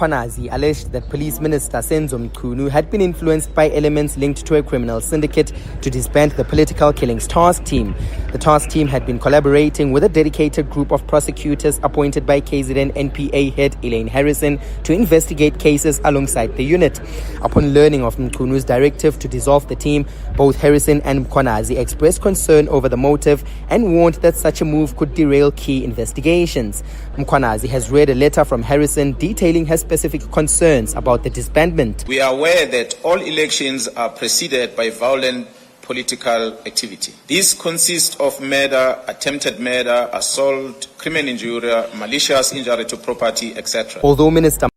Mkhwanazi alleged that Police Minister Senzo Mchunu had been influenced by elements linked to a criminal syndicate to disband the Political Killings Task Team. The task team had been collaborating with a dedicated group of prosecutors appointed by KZN NPA head Elaine Harrison to investigate cases alongside the unit. Upon learning of Mchunu's directive to dissolve the team, both Harrison and Mkhwanazi expressed concern over the motive and warned that such a move could derail key investigations. Mkhwanazi has read a letter from Harrison detailing her specific concerns about the disbandment. We are aware that all elections are preceded by violent political activity. These consist of murder, attempted murder, assault, criminal injury, malicious injury to property, etc. Although Minister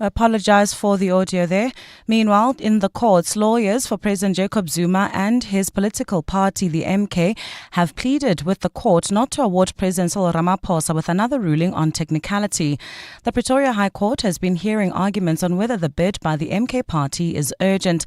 I apologize for the audio there. Meanwhile, in the courts, lawyers for President Jacob Zuma and his political party, the MK, have pleaded with the court not to award President Cyril Ramaphosa with another ruling on technicality. The Pretoria High Court has been hearing arguments on whether the bid by the MK party is urgent.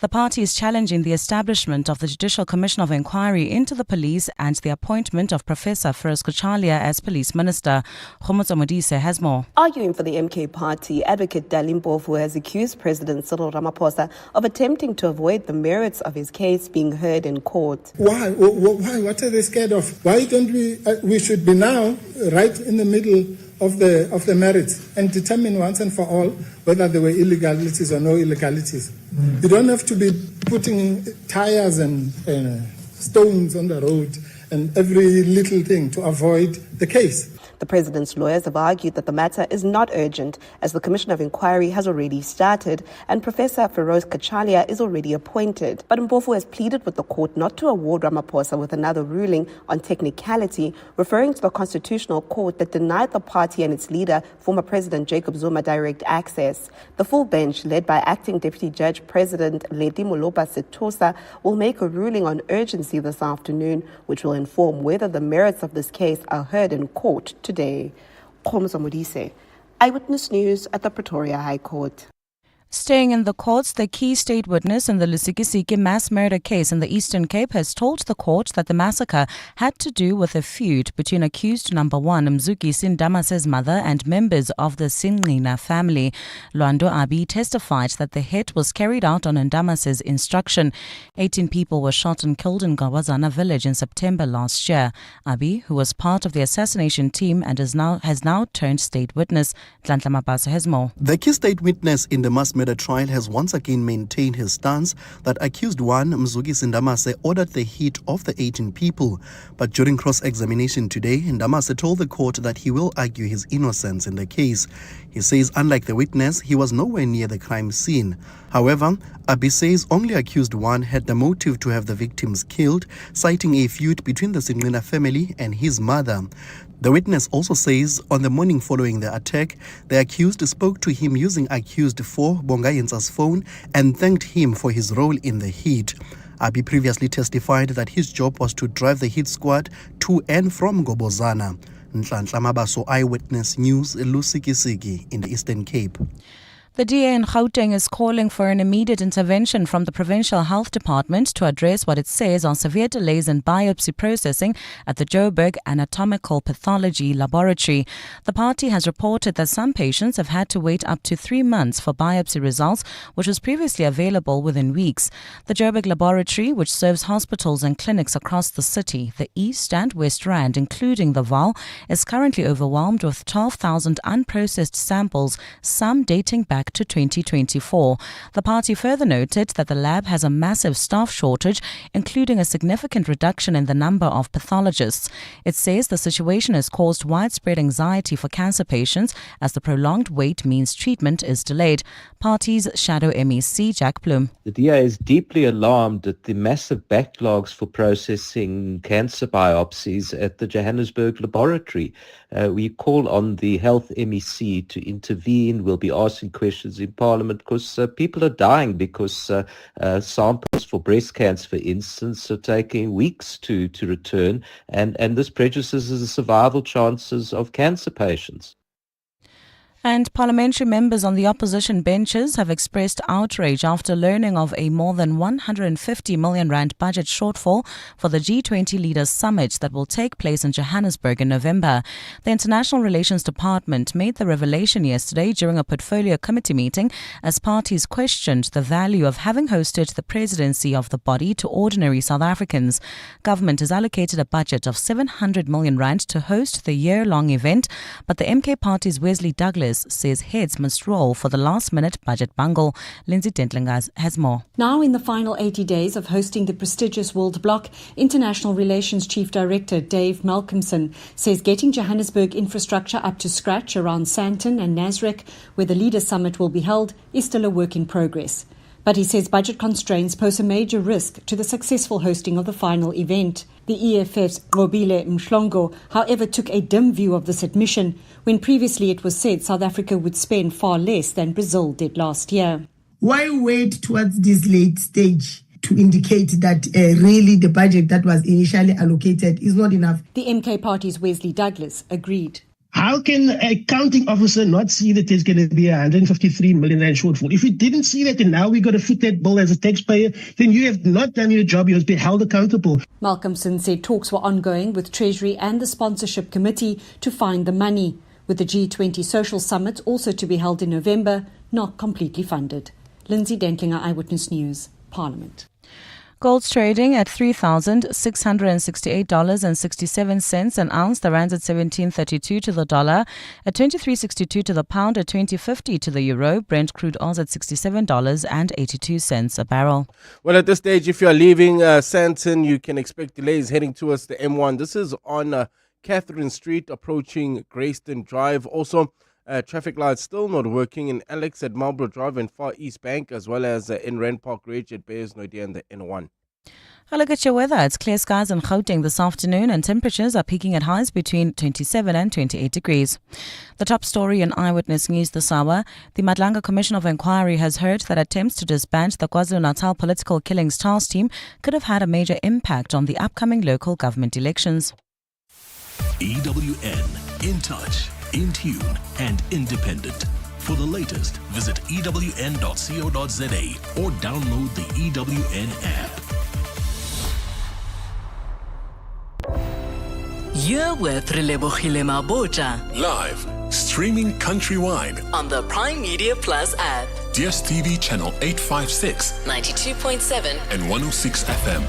The party is challenging the establishment of the Judicial Commission of Inquiry into the police and the appointment of Professor Feroz Kachalia as police minister. Khomotso Modise has more. Arguing for the MK party, Advocate Dalimpofu has accused President Cyril Ramaphosa of attempting to avoid the merits of his case being heard in court. Why? What are they scared of? Why don't we? We should be now right in the middle of the merits and determine once and for all whether there were illegalities or no illegalities. You don't have to be putting tires and stones on the road and every little thing to avoid the case. The president's lawyers have argued that the matter is not urgent as the Commission of Inquiry has already started and Professor Feroz Kachalia is already appointed. But Mpofu has pleaded with the court not to award Ramaphosa with another ruling on technicality, referring to the Constitutional Court that denied the party and its leader, former President Jacob Zuma, direct access. The full bench, led by Acting Deputy Judge President Leti Molopa Setosa, will make a ruling on urgency this afternoon, which will inform whether the merits of this case are heard in court today. Khomotso Modise, Eyewitness News at the Pretoria High Court. Staying in the courts, the key state witness in the Lusikisiki mass murder case in the Eastern Cape has told the court that the massacre had to do with a feud between accused number 1 Mzuki Sindamase's mother and members of the Sinqina family. Lwando Abi testified that the hit was carried out on Ndamase's instruction. 18 people were shot and killed in Gawazana village in September last year. Abi, who was part of the assassination team and has now turned state witness. Nhlanhla Mabasa has more. The key state witness in the mass murder trial has once again maintained his stance that accused 1 Mzuki Sindamase ordered the hit of the 18 people. But during cross-examination today, Ndamase told the court that he will argue his innocence in the case. He says unlike the witness, he was nowhere near the crime scene. However, Abi says only accused 1 had the motive to have the victims killed, citing a feud between the Sinqina family and his mother. The witness also says on the morning following the attack, the accused spoke to him using accused 4 Bongayensa's phone and thanked him for his role in the hit. Abi previously testified that his job was to drive the hit squad to and from Gobozana. Nhlanhla Mabaso, Eyewitness News, Lusikisiki in the Eastern Cape. The DA in Gauteng is calling for an immediate intervention from the Provincial Health Department to address what it says are severe delays in biopsy processing at the Joburg Anatomical Pathology Laboratory. The party has reported that some patients have had to wait up to 3 months for biopsy results, which was previously available within weeks. The Joburg Laboratory, which serves hospitals and clinics across the city, the East and West Rand, including the Vaal, is currently overwhelmed with 12,000 unprocessed samples, some dating back to 2024. The party further noted that the lab has a massive staff shortage, including a significant reduction in the number of pathologists. It says the situation has caused widespread anxiety for cancer patients as the prolonged wait means treatment is delayed. Party's Shadow MEC Jack Plum. The DA is deeply alarmed at the massive backlogs for processing cancer biopsies at the Johannesburg laboratory. We call on the Health MEC to intervene. We'll be asking questions in Parliament because people are dying because samples for breast cancer, for instance, are taking weeks to return, and this prejudices the survival chances of cancer patients. And parliamentary members on the opposition benches have expressed outrage after learning of a more than 150 million rand budget shortfall for the G20 Leaders Summit that will take place in Johannesburg in November. The International Relations Department made the revelation yesterday during a portfolio committee meeting as parties questioned the value of having hosted the presidency of the body to ordinary South Africans. Government has allocated a budget of 700 million rand to host the year-long event, but the MK Party's Wesley Douglas says heads must roll for the last-minute budget bungle. Lindsay Dentlingas has more. Now in the final 80 days of hosting the prestigious World Bloc, International Relations Chief Director Dave Malcolmson says getting Johannesburg infrastructure up to scratch around Sandton and Nasrec, where the Leaders Summit will be held, is still a work in progress. But he says budget constraints pose a major risk to the successful hosting of the final event. The EFF's Relebogile Mabotja, however, took a dim view of this admission when previously it was said South Africa would spend far less than Brazil did last year. Why wait towards this late stage to indicate that really the budget that was initially allocated is not enough? The MK Party's Wesley Douglas agreed. How can a counting officer not see that there's going to be 153 million rand shortfall? If we didn't see that and now we got to foot that bill as a taxpayer, then you have not done your job. You must be held accountable. Malcolmson said talks were ongoing with Treasury and the Sponsorship Committee to find the money, with the G20 Social Summit also to be held in November, not completely funded. Lindsay Dentlinger, Eyewitness News, Parliament. Gold's trading at $3,668.67 an ounce. The rand's at 17.32 to the dollar, at 23.62 to the pound, at 20.50 to the euro. Brent crude oil's at $67.82 a barrel. Well, at this stage, if you are leaving Sandton, you can expect delays heading towards the M1. This is on Catherine Street, approaching Grayston Drive. Also, traffic lights still not working in Alex at Marlborough Drive and Far East Bank, as well as in Rand Park Ridge at Bearsnodia and the N1. A look at your weather. It's clear skies in Gauteng this afternoon and temperatures are peaking at highs between 27 and 28 degrees. The top story in Eyewitness News this hour. The Madlanga Commission of Inquiry has heard that attempts to disband the KwaZulu-Natal Political Killings Task Team could have had a major impact on the upcoming local government elections. EWN, in touch, in tune and independent. For the latest, visit ewn.co.za or download the EWN app. You're with Relebogile Mabotja. Live, streaming countrywide on the Prime Media Plus app. DSTV channel 856, 92.7 and 106 FM.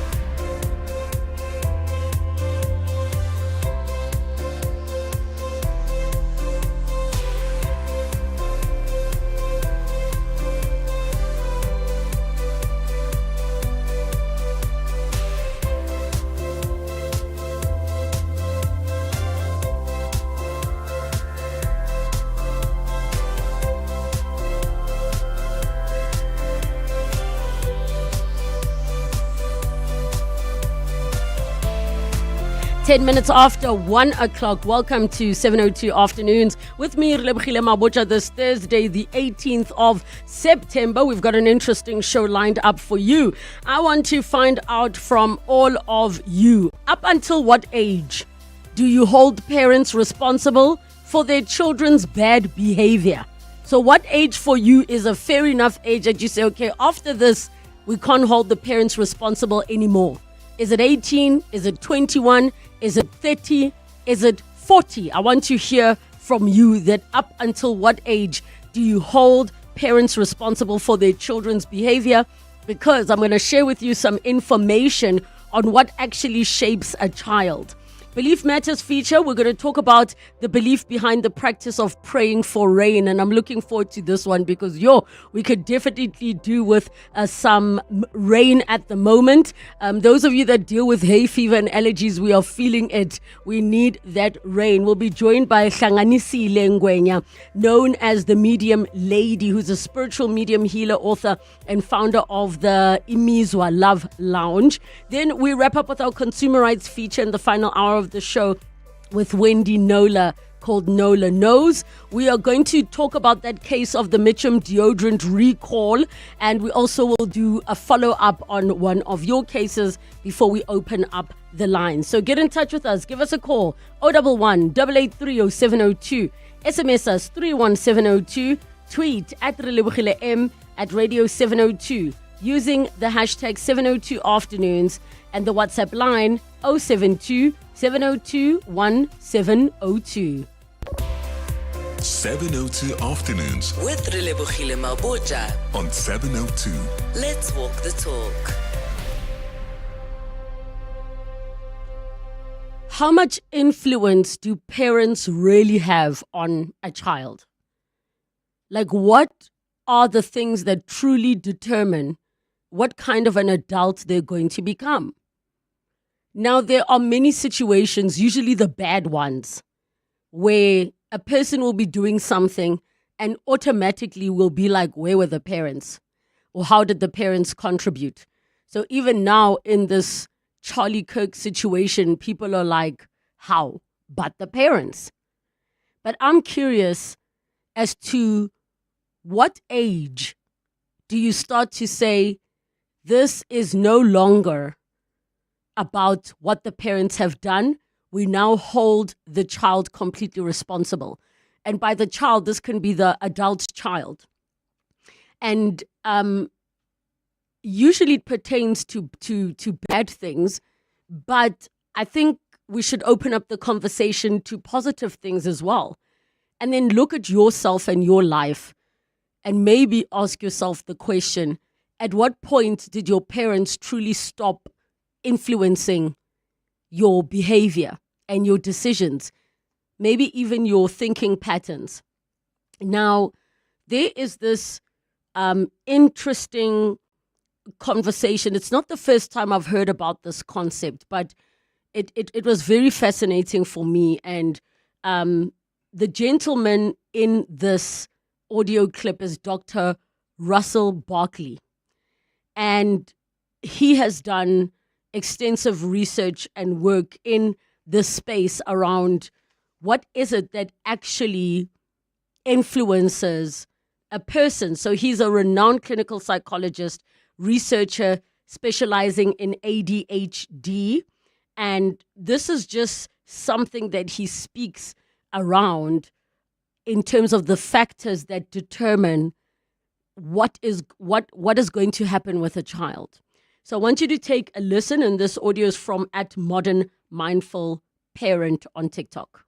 Ten minutes after 1 o'clock. Welcome to 7:02 Afternoons with me, Relebogile Mabotja, this Thursday, the 18th of September. We've got an interesting show lined up for you. I want to find out from all of you, up until what age do you hold parents responsible for their children's bad behavior? So what age for you is a fair enough age that you say, okay, after this, we can't hold the parents responsible anymore? Is it 18? Is it 21? Is it 30? Is it 40? I want to hear from you that up until what age do you hold parents responsible for their children's behavior? Because I'm going to share with you some information on what actually shapes a child. Belief Matters feature, we're going to talk about the belief behind the practice of praying for rain. And I'm looking forward to this one because, we could definitely do with some rain at the moment. Those of you that deal with hay fever and allergies, we are feeling it. We need that rain. We'll be joined by Hlanganisile Ngwenya, known as the Medium Lady, who's a spiritual medium healer, author, and founder of the Imizwa Love Lounge. Then we wrap up with our consumer rights feature in the final hour of the show with Wendy Nola, called Nola Knows. We are going to talk about that case of the Mitchum deodorant recall, and we also will do a follow-up on one of your cases before we open up the line. So get in touch with us. Give us a call, 011 883 0702. SMS us 31702. Tweet at Relebogile M at Radio 702 using the hashtag 702 Afternoons and the WhatsApp line 072 702 1702. 702 Afternoons With Relebogile Mabotja. on 702. Let's walk the talk. How much influence do parents really have on a child? Like, what are the things that truly determine what kind of an adult they're going to become? Now, there are many situations, usually the bad ones, where a person will be doing something and automatically will be like, where were the parents? Or how did the parents contribute? So even now in this Charlie Kirk situation, people are like, how? But the parents. But I'm curious as to what age do you start to say, this is no longer about what the parents have done. We now hold the child completely responsible. And by the child, this can be the adult child. And usually it pertains to bad things, but I think we should open up the conversation to positive things as well. And then look at yourself and your life and maybe ask yourself the question, at what point did your parents truly stop influencing your behavior and your decisions, maybe even your thinking patterns? Now, there is this interesting conversation. It's not the first time I've heard about this concept, but it was very fascinating for me. And the gentleman in this audio clip is Dr. Russell Barkley. And he has done extensive research and work in this space around what is it that actually influences a person. So he's a renowned clinical psychologist, researcher specializing in ADHD. And this is just something that he speaks around in terms of the factors that determine what is going to happen with a child. So I want you to take a listen, and this audio is from @ModernMindfulParent on TikTok.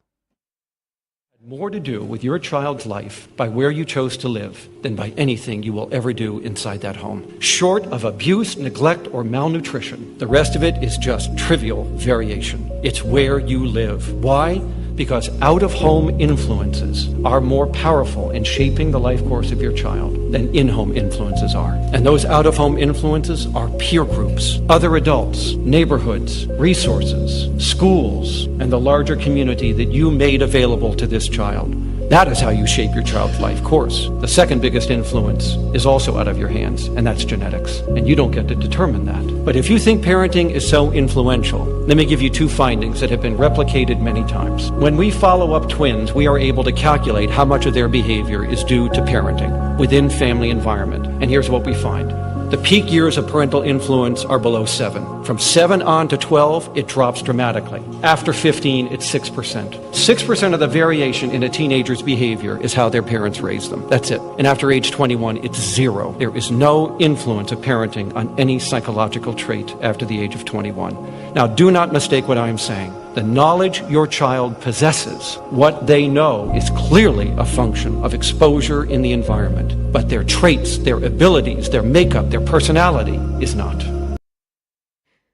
More to do with your child's life by where you chose to live than by anything you will ever do inside that home. Short of abuse, neglect, or malnutrition, the rest of it is just trivial variation. It's where you live. Why? Because out-of-home influences are more powerful in shaping the life course of your child than in-home influences are. And those out-of-home influences are peer groups, other adults, neighborhoods, resources, schools, and the larger community that you made available to this child. That is how you shape your child's life course. The second biggest influence is also out of your hands, and that's genetics. And you don't get to determine that. But if you think parenting is so influential, let me give you two findings that have been replicated many times. When we follow up twins, we are able to calculate how much of their behavior is due to parenting within family environment. And here's what we find. The peak years of parental influence are below 7. From 7 on to 12, it drops dramatically. After 15, it's 6%. 6% of the variation in a teenager's behavior is how their parents raised them. That's it. And after age 21, it's 0. There is no influence of parenting on any psychological trait after the age of 21. Now, do not mistake what I am saying. The knowledge your child possesses, what they know, is clearly a function of exposure in the environment. But their traits, their abilities, their makeup, their personality is not.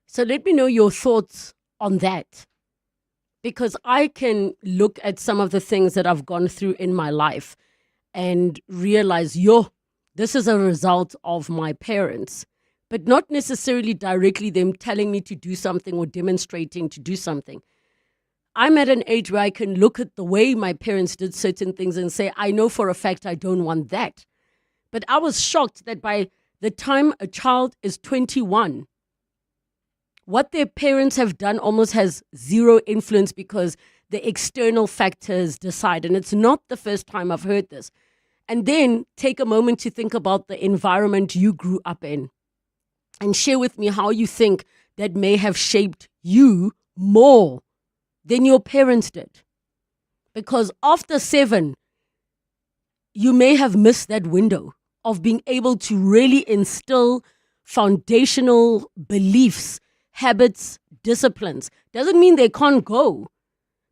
So let me know your thoughts on that. Because I can look at some of the things that I've gone through in my life and realize, this is a result of my parents. But not necessarily directly them telling me to do something or demonstrating to do something. I'm at an age where I can look at the way my parents did certain things and say, I know for a fact I don't want that. But I was shocked that by the time a child is 21, what their parents have done almost has zero influence because the external factors decide. And it's not the first time I've heard this. And then take a moment to think about the environment you grew up in. And share with me how you think that may have shaped you more than your parents did. Because after 7, you may have missed that window of being able to really instill foundational beliefs, habits, disciplines. Doesn't mean they can't go,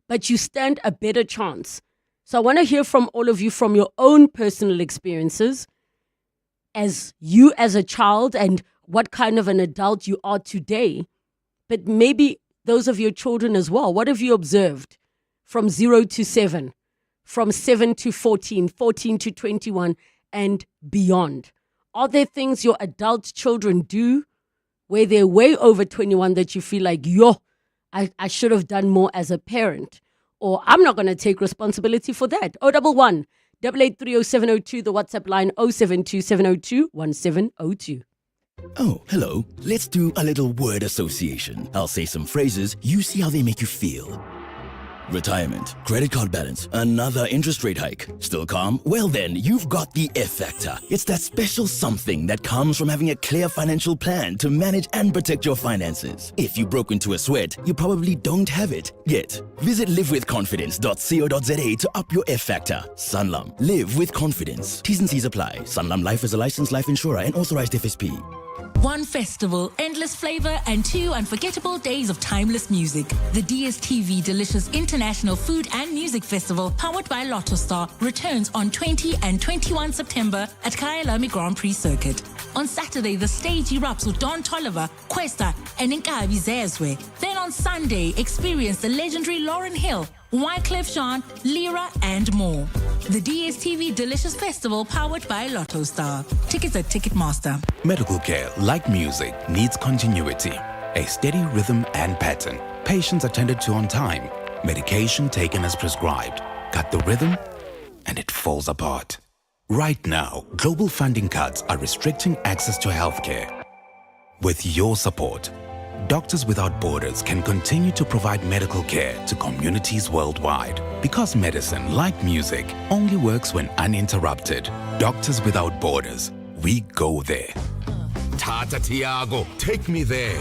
but you stand a better chance. So I want to hear from all of you from your own personal experiences as you as a child and what kind of an adult you are today, but maybe those of your children as well. What have you observed from 0 to 7, from 7 to 14, 14 to 21 and beyond? Are there things your adult children do where they're way over 21 that you feel like, I should have done more as a parent? Or I'm not going to take responsibility for that. 011 8830702, the WhatsApp line 0727021702. Oh, hello. Let's do a little word association. I'll say some phrases, you see how they make you feel. Retirement, credit card balance, another interest rate hike. Still calm? Well then, you've got the F Factor. It's that special something that comes from having a clear financial plan to manage and protect your finances. If you broke into a sweat, you probably don't have it yet. Visit livewithconfidence.co.za to up your F Factor. Sanlam. Live with confidence. T's and C's apply. Sanlam Life is a licensed life insurer and authorized FSP. 1 festival, endless flavor, and 2 unforgettable days of timeless music. The DSTV Delicious International Food and Music Festival, powered by Lotto Star, returns on 20 and 21 September at Kyalami Grand Prix Circuit. On Saturday, the stage erupts with Don Toliver, Questa, and Nkabi Zezwe. Then on Sunday, experience the legendary Lauryn Hill, Wyclef Jean, Lyra, and more. The DSTV Delicious Festival, powered by Lotto Star. Tickets at Ticketmaster. Medical care, like music, needs continuity, a steady rhythm and pattern. Patients attended to on time, medication taken as prescribed. Cut the rhythm, and it falls apart. Right now, global funding cuts are restricting access to healthcare. With your support, Doctors Without Borders can continue to provide medical care to communities worldwide. Because medicine, like music, only works when uninterrupted. Doctors Without Borders, we go there. Tata Tiago, take me there.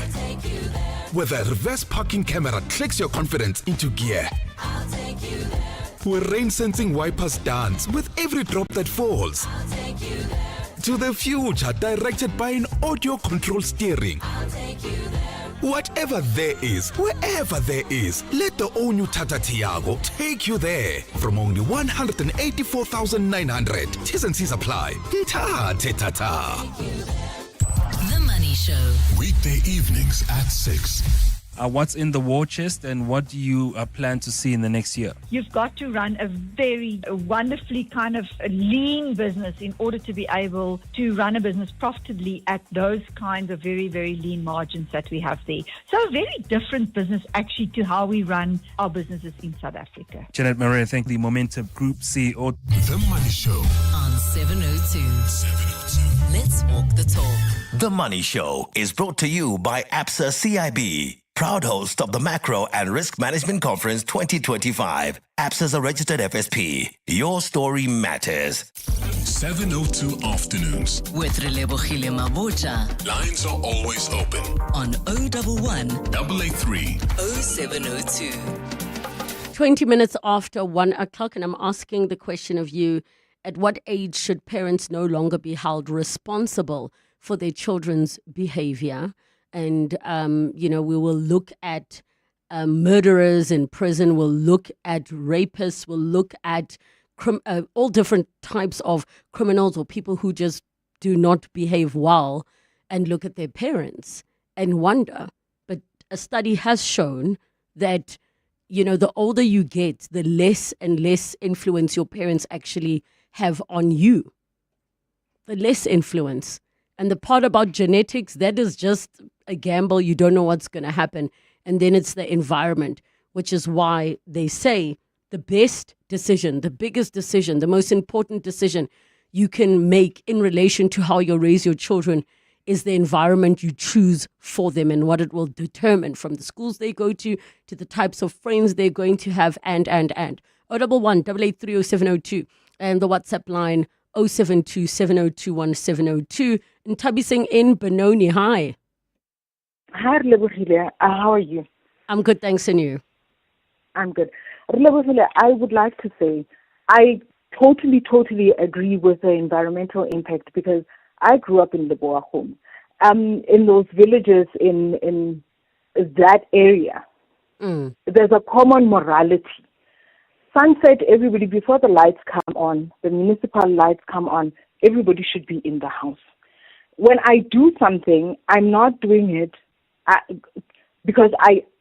Where the reverse parking camera clicks your confidence into gear. I'll take you there. Where rain-sensing wipers dance with every drop that falls. I'll take you there. To the future directed by an audio-controlled steering. I'll take you there. Whatever there is, wherever there is, let the all-new Tata Tiago take you there. From only 184,900. T's and C's apply. Ta-ta-ta-ta. The Money Show. Weekday evenings at 6. What's in the war chest and what do you plan to see in the next year? You've got to run a very wonderfully kind of lean business in order to be able to run a business profitably at those kinds of very, very lean margins that we have there. So a very different business actually to how we run our businesses in South Africa. Janet Murray, thank the Momentum Group CEO. The Money Show on 702. Let's walk the talk. The Money Show is brought to you by ABSA CIB. Proud host of the Macro and Risk Management Conference 2025. ABSA is a registered FSP. Your story matters. 702 afternoons. With Relebogile Mabotja. Lines are always open. On 011 883 0702. 20 minutes after 1 o'clock, and I'm asking the question of you, at what age should parents no longer be held responsible for their children's behavior? And, we will look at murderers in prison, we'll look at rapists, we'll look at all different types of criminals or people who just do not behave well, and look at their parents and wonder. But a study has shown that, the older you get, the less and less influence your parents actually have on you. The less influence. And the part about genetics, that is just a gamble. You don't know what's going to happen. And then it's the environment, which is why they say the best decision, the biggest decision, the most important decision you can make in relation to how you raise your children is the environment you choose for them and what it will determine, from the schools they go to the types of friends they're going to have, and. 011 8830702 and the WhatsApp line 0727021702. And Tabi Singh in Benoni. Hi. Hi, Relebogile. How are you? I'm good, thanks, and you? I'm good. Relebogile, I would like to say, I totally agree with the environmental impact because I grew up in the Boa home, in those villages in that area. There's a common morality. Sunset, everybody, before the lights come on, the municipal lights come on, everybody should be in the house. When I do something, I'm not doing it because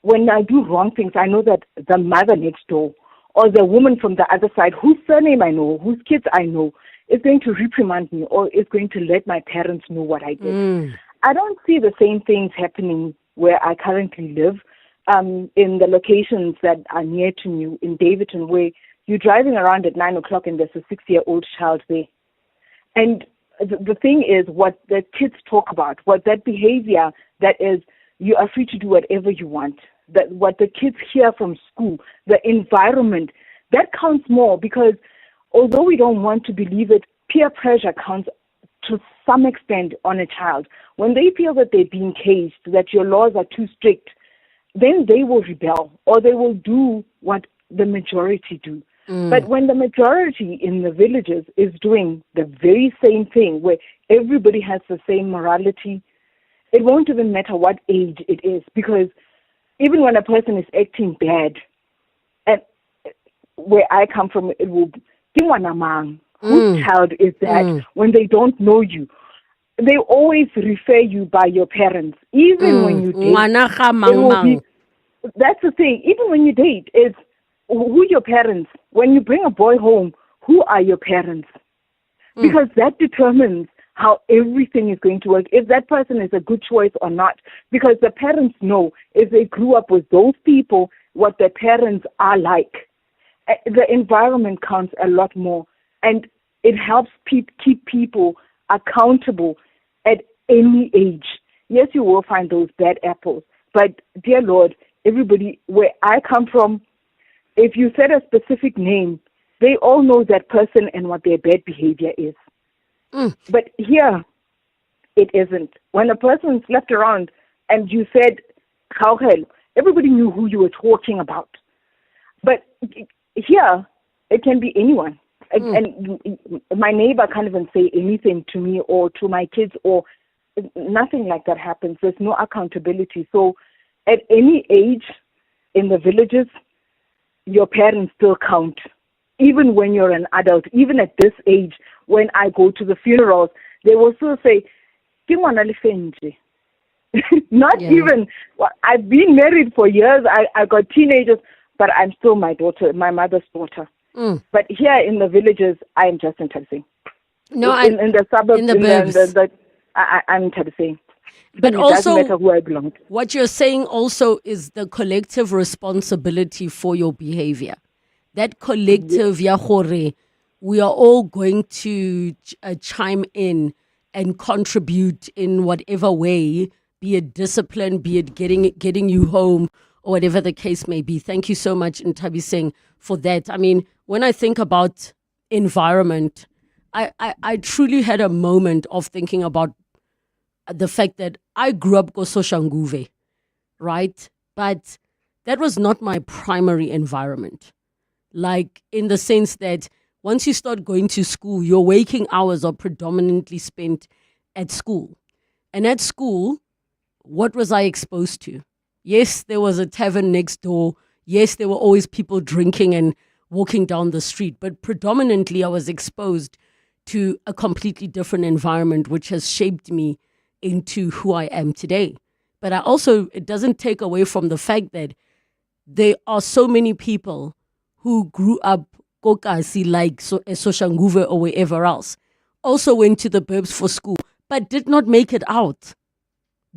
when I do wrong things, I know that the mother next door or the woman from the other side, whose surname I know, whose kids I know, is going to reprimand me or is going to let my parents know what I did. I don't see the same things happening where I currently live, in the locations that are near to me in Davidton, where you're driving around at 9 o'clock and there's a 6-year-old child there. And the thing is, what the kids talk about, what that behavior that is, you are free to do whatever you want, that what the kids hear from school, the environment, that counts more because although we don't want to believe it, peer pressure counts to some extent on a child. When they feel that they're being caged, that your laws are too strict, then they will rebel or they will do what the majority do. But when the majority in the villages is doing the very same thing, where everybody has the same morality, it won't even matter what age it is, because even when a person is acting bad, and where I come from, it will be, whose child is that? When they don't know you, they always refer you by your parents. Even when you date, that's the thing. Even when you date, it's who your parents. When you bring a boy home, who are your parents? Because that determines how everything is going to work, if that person is a good choice or not. Because the parents know if they grew up with those people, what their parents are like. The environment counts a lot more, and it helps keep people accountable at any age. Yes, you will find those bad apples, but dear Lord, everybody, where I come from, if you said a specific name, they all know that person and what their bad behavior is. But here, it isn't. When a person is left around and you said, Gaugel, everybody knew who you were talking about. But here, it can be anyone. And my neighbor can't even say anything to me or to my kids, or nothing like that happens. There's no accountability. So at any age in the villages, your parents still count. Even when you're an adult, even at this age, when I go to the funerals, they will still say, not even, I've been married for years, I got teenagers, but I'm still my daughter, my mother's daughter. But here in the villages, I am just in Tadising. No, in the suburbs, in the burbs. I'm in Tadising. But it also, doesn't matter who I belong to. What you're saying also is the collective responsibility for your behavior. That collective, yahore, we are all going to chime in and contribute in whatever way, be it discipline, be it getting you home, or whatever the case may be. Thank you so much, Ntabi Singh, for that. I mean, when I think about environment, I truly had a moment of thinking about the fact that I grew up Kososhanguve, right? But that was not my primary environment. Like, in the sense that once you start going to school, your waking hours are predominantly spent at school. And at school, what was I exposed to? Yes, there was a tavern next door. Yes, there were always people drinking and walking down the street. But predominantly, I was exposed to a completely different environment, which has shaped me into who I am today. But it doesn't take away from the fact that there are so many people who grew up Kokasi, like Soshanguve or wherever else, also went to the burbs for school, but did not make it out.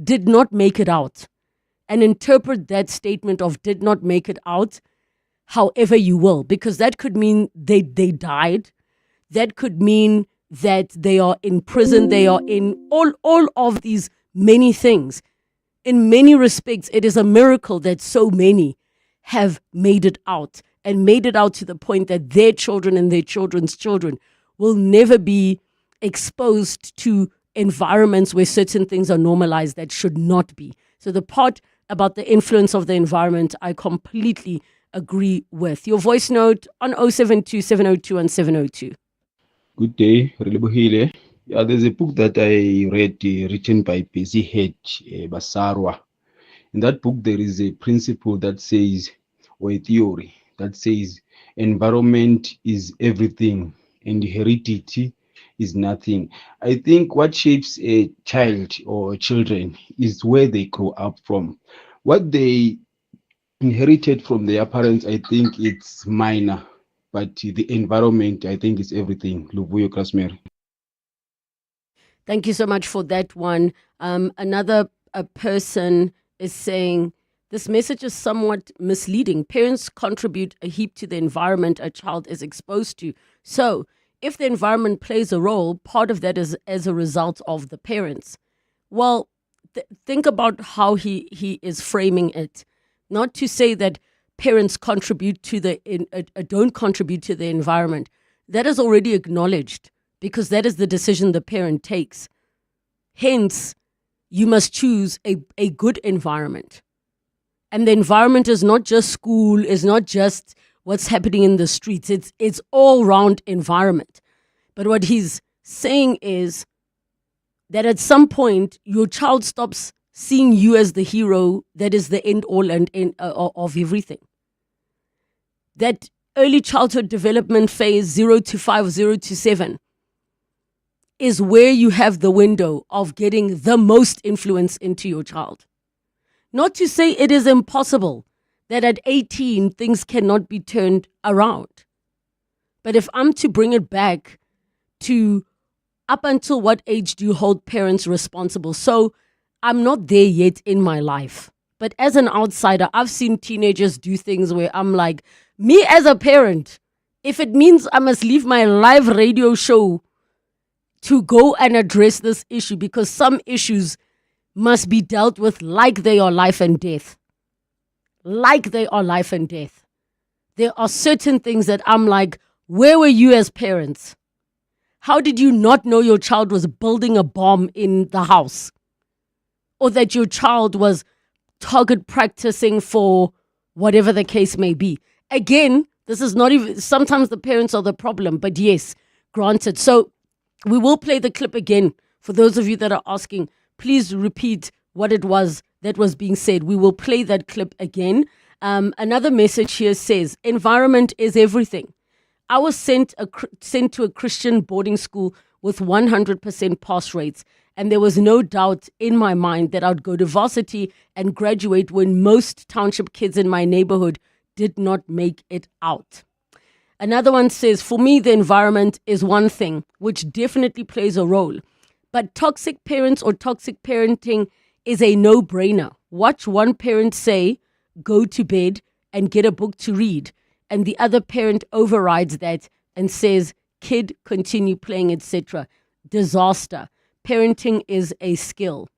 Did not make it out. And interpret that statement of did not make it out however you will, because that could mean they died. That could mean that they are in prison. They are in all of these many things. In many respects, it is a miracle that so many have made it out, and made it out to the point that their children and their children's children will never be exposed to environments where certain things are normalized that should not be. So the part about the influence of the environment, I completely agree with. Your voice note on 072 702 and 702. Good day, Relebogile. Yeah, there's a book that I read written by Busy Head Basarwa. In that book, there is a principle that says, or a theory that says, environment is everything and heredity is nothing. I think what shapes a child or children is where they grow up from. What they inherited from their parents, I think it's minor, but the environment, I think, is everything. Luvuyo Krasmer. Thank you so much for that one. Another person is saying, this message is somewhat misleading. Parents contribute a heap to the environment a child is exposed to. So, if the environment plays a role, part of that is as a result of the parents. Well, think about how he is framing it. Not to say that parents contribute to don't contribute to the environment. That is already acknowledged because that is the decision the parent takes. Hence, you must choose a good environment. And the environment is not just school, is not just what's happening in the streets. It's all-round environment. But what he's saying is that at some point, your child stops seeing you as the hero that is the end-all and end of everything. That early childhood development phase, 0 to 5, 0 to 7, is where you have the window of getting the most influence into your child. Not to say it is impossible that at 18 things cannot be turned around. But if I'm to bring it back to up until what age do you hold parents responsible? So I'm not there yet in my life. But as an outsider, I've seen teenagers do things where I'm like, me as a parent, if it means I must leave my live radio show to go and address this issue, because some issues must be dealt with like they are life and death. Like they are life and death. There are certain things that I'm like, where were you as parents? How did you not know your child was building a bomb in the house? Or that your child was target practicing for whatever the case may be? Again, this is not even, sometimes the parents are the problem, but yes, granted. So we will play the clip again. For those of you that are asking, please repeat what it was that was being said. We will play that clip again. Another message here says, environment is everything. I was sent to a Christian boarding school with 100% pass rates, and there was no doubt in my mind that I'd go to varsity and graduate when most township kids in my neighborhood did not make it out. Another one says, for me, the environment is one thing, which definitely plays a role. But toxic parents or toxic parenting is a no-brainer. Watch one parent say, go to bed and get a book to read, and the other parent overrides that and says, kid, continue playing, etc. Disaster. Parenting is a skill.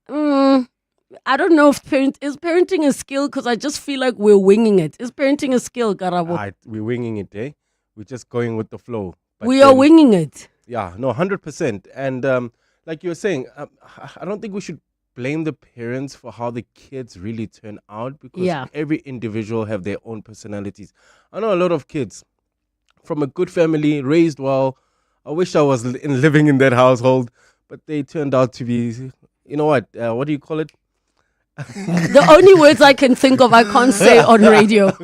I don't know if is parenting a skill, because I just feel like we're winging it. Is parenting a skill, Karabo? We're winging it, eh? We're just going with the flow. We are winging it. Yeah, no, 100%. And like you were saying, I don't think we should blame the parents for how the kids really turn out, because every individual have their own personalities. I know a lot of kids from a good family, raised well. I wish I was living in that household, but they turned out to be, you know what do you call it? The only words I can think of, I can't say on radio.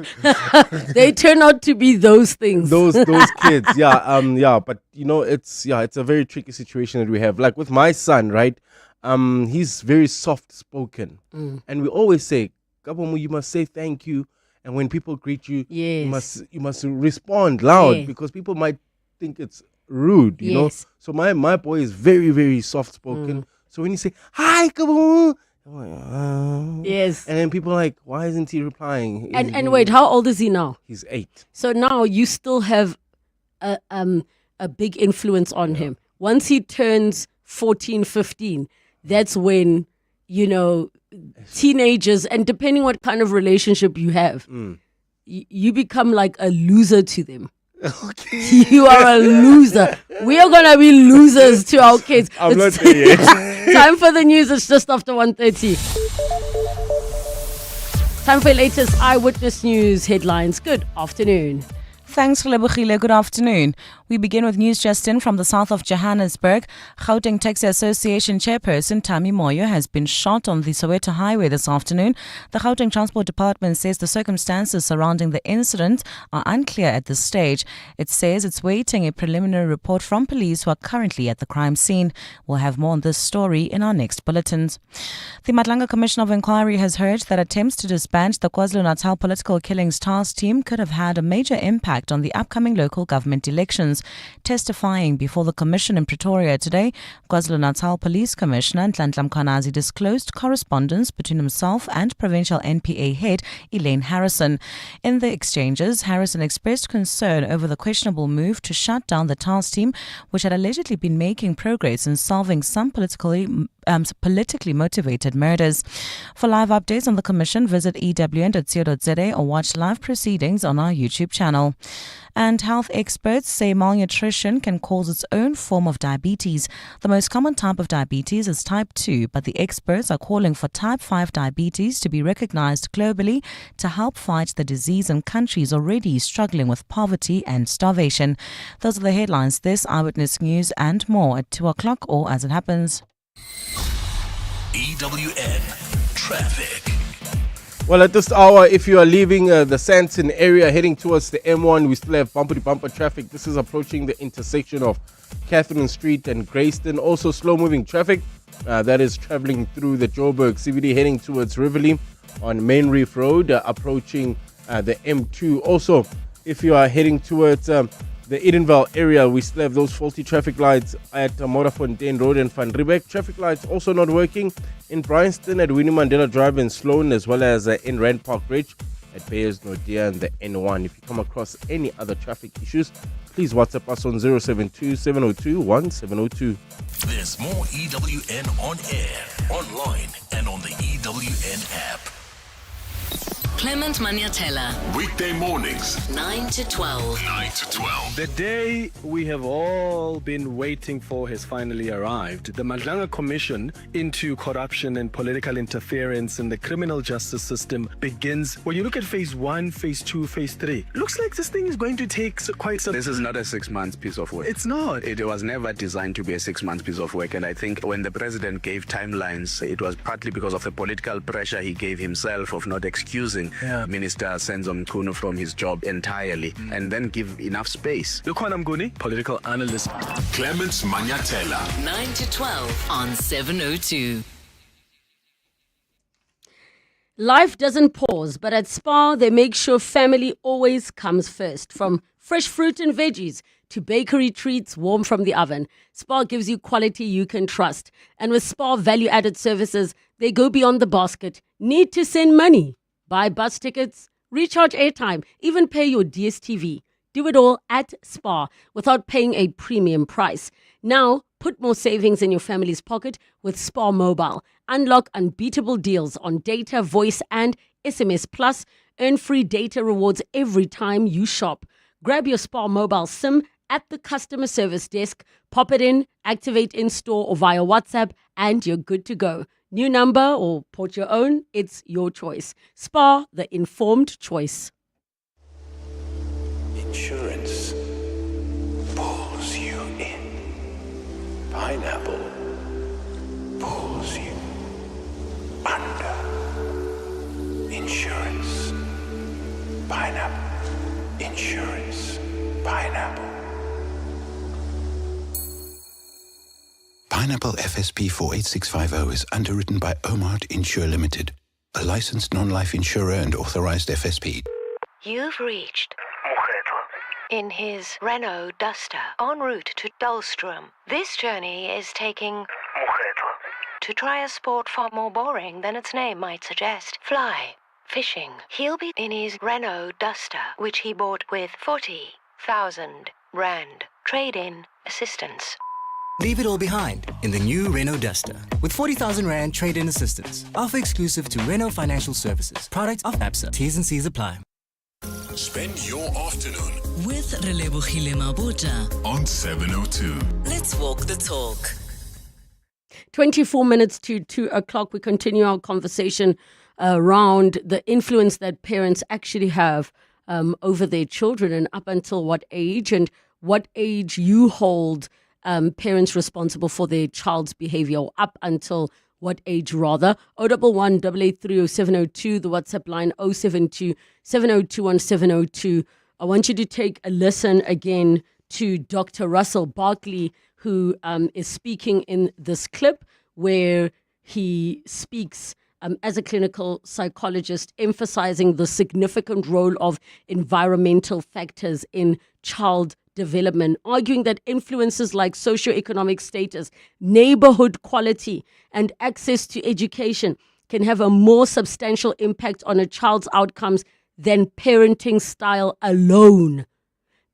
They turn out to be those things. Those kids, but you know, it's a very tricky situation that we have. Like with my son, right? He's very soft spoken, and we always say, Kabomu, you must say thank you, and when people greet you, you must respond loud, because people might think it's rude, you know. So my boy is very, very soft spoken. So when you say hi, Kabomu, I'm like, yes, and then people are like, why isn't he replying? And wait, how old is he now? He's 8. So now you still have a big influence on him. Once he turns 14, 15, that's when, you know, teenagers, and depending what kind of relationship you have, you become like a loser to them. Okay. You are a loser. We are going to be losers to our kids. I'm not there yet. Time for the news. It's just after 1:30. Time for your latest Eyewitness News headlines. Good afternoon. Thanks, Relebogile. Good afternoon. We begin with news just in from the south of Johannesburg. Gauteng Taxi Association chairperson Tammy Moyo has been shot on the Soweto highway this afternoon. The Gauteng Transport Department says the circumstances surrounding the incident are unclear at this stage. It says it's waiting a preliminary report from police who are currently at the crime scene. We'll have more on this story in our next bulletins. The Madlanga Commission of Inquiry has heard that attempts to disband the KwaZulu-Natal Political Killings Task Team could have had a major impact on the upcoming local government elections. Testifying before the commission in Pretoria today, KwaZulu-Natal Police Commissioner Nhlanhla Mkhwanazi disclosed correspondence between himself and provincial NPA head Elaine Harrison. In the exchanges, Harrison expressed concern over the questionable move to shut down the task team, which had allegedly been making progress in solving some politically motivated murders. For live updates on the commission, visit ewn.co.za or watch live proceedings on our YouTube channel. And health experts say malnutrition can cause its own form of diabetes. The most common type of diabetes is type 2, but the experts are calling for type 5 diabetes to be recognized globally to help fight the disease in countries already struggling with poverty and starvation. Those are the headlines. This Eyewitness News and more at 2 o'clock or as it happens. EWN Traffic. Well, at this hour, if you are leaving the Sandton area heading towards the M1, we still have bumper-to-bumper traffic. This is approaching the intersection of Catherine Street and Grayston. Also slow-moving traffic that is traveling through the Joburg CBD heading towards Riverlea on Main Reef Road, approaching the M2. Also, if you are heading towards the Edenvale area, we still have those faulty traffic lights at Morafontein Road and Van Riebeck. Traffic lights also not working in Bryanston at Winnie Mandela Drive and Sloan, as well as in Rand Park Bridge at Bayers Nordia and the N1. If you come across any other traffic issues, please WhatsApp us on 072-702-1702. There's more EWN on air, online, and on the EWN app. Clement Maniatella. Weekday mornings, 9 to 12. 9 to 12. The day we have all been waiting for has finally arrived. The Madlanga Commission into corruption and political interference in the criminal justice system begins. When you look at phase 1, phase 2, phase 3, looks like this thing is going to take quite some... This is not a 6 month piece of work. It's not. It was never designed to be a 6 month piece of work. And I think when the president gave timelines, it was partly because of the political pressure he gave himself of not excusing Minister Senzo Mchunu from his job entirely and then give enough space. Lukhona Mguni, political analyst. Clements Maniatella. 9 to 12 on 702. Life doesn't pause, but at Spar, they make sure family always comes first. From fresh fruit and veggies to bakery treats warm from the oven, Spar gives you quality you can trust. And with Spar value-added services, they go beyond the basket. Need to send money? Buy bus tickets, recharge airtime, even pay your DSTV. Do it all at Spar without paying a premium price. Now, put more savings in your family's pocket with Spar Mobile. Unlock unbeatable deals on data, voice, and SMS. Plus, earn free data rewards every time you shop. Grab your Spar Mobile SIM at the customer service desk, pop it in, activate in-store or via WhatsApp, and you're good to go. New number or port your own, it's your choice. Spar, the informed choice. Insurance pulls you in. Pineapple pulls you under. Insurance. Pineapple. Insurance. Pineapple. Pineapple FSP 48650 is underwritten by Omart Insure Limited, a licensed non-life insurer and authorized FSP. You've reached in his Renault Duster en route to Dullstrom. This journey is taking to try a sport far more boring than its name might suggest. Fly. Fishing. He'll be in his Renault Duster, which he bought with 40,000 Rand trade-in assistance. Leave it all behind in the new Renault Duster with 40,000 Rand trade-in assistance. Offer exclusive to Renault Financial Services. Product of ABSA. T's and C's apply. Spend your afternoon with Relebogile Mabotja on 702. Let's walk the talk. 24 minutes to 2 o'clock. We continue our conversation around the influence that parents actually have over their children, and up until what age, and what age you hold parents responsible for their child's behavior, or up until what age rather. 011 883 0702, the WhatsApp line 072 702 1702. I want you to take a listen again to Dr. Russell Barkley, who is speaking in this clip where he speaks as a clinical psychologist, emphasizing the significant role of environmental factors in child development, arguing that influences like socioeconomic status, neighborhood quality, and access to education can have a more substantial impact on a child's outcomes than parenting style alone.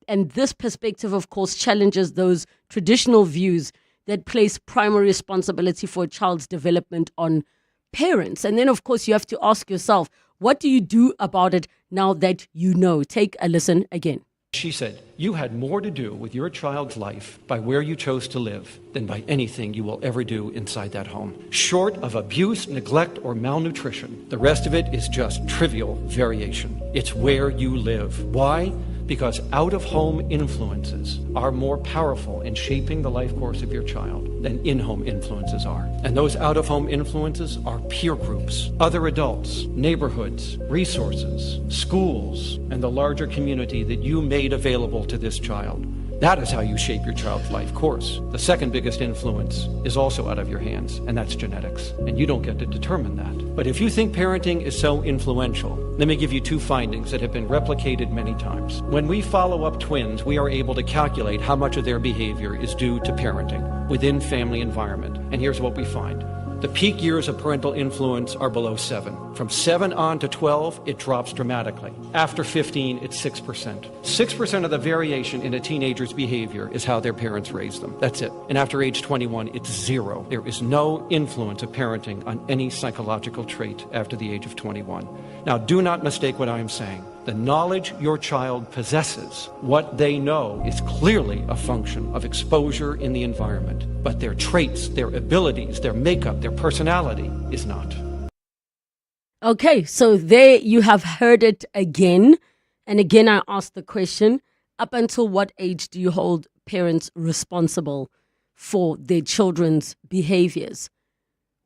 And this perspective, of course, challenges those traditional views that place primary responsibility for a child's development on parents. And then, of course, you have to ask yourself, what do you do about it now that you know? Take a listen again. She said, you had more to do with your child's life by where you chose to live than by anything you will ever do inside that home. Short of abuse, neglect, or malnutrition, the rest of it is just trivial variation. It's where you live. Why? Because out-of-home influences are more powerful in shaping the life course of your child than in-home influences are. And those out-of-home influences are peer groups, other adults, neighborhoods, resources, schools, and the larger community that you made available to this child. That is how you shape your child's life course. The second biggest influence is also out of your hands, and that's genetics. And you don't get to determine that. But if you think parenting is so influential, let me give you two findings that have been replicated many times. When we follow up twins, we are able to calculate how much of their behavior is due to parenting within family environment. And here's what we find. The peak years of parental influence are below 7. From 7 on to 12, it drops dramatically. After 15, it's 6%. 6% of the variation in a teenager's behavior is how their parents raised them. That's it. And after age 21, it's 0. There is no influence of parenting on any psychological trait after the age of 21. Now, do not mistake what I am saying. The knowledge your child possesses, what they know, is clearly a function of exposure in the environment. But their traits, their abilities, their makeup, their personality is not. Okay, so there you have heard it again. And again, I asked the question, up until what age do you hold parents responsible for their children's behaviors?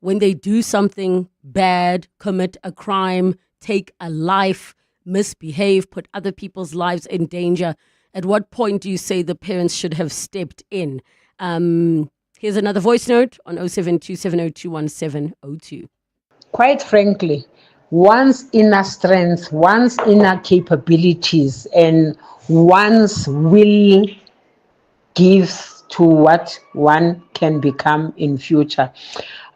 When they do something bad, commit a crime, take a life, misbehave, put other people's lives in danger, at what point do you say the parents should have stepped in? Here's another voice note on 0727021702. Quite frankly, one's inner strength, one's inner capabilities, and one's will gives to what one can become in future.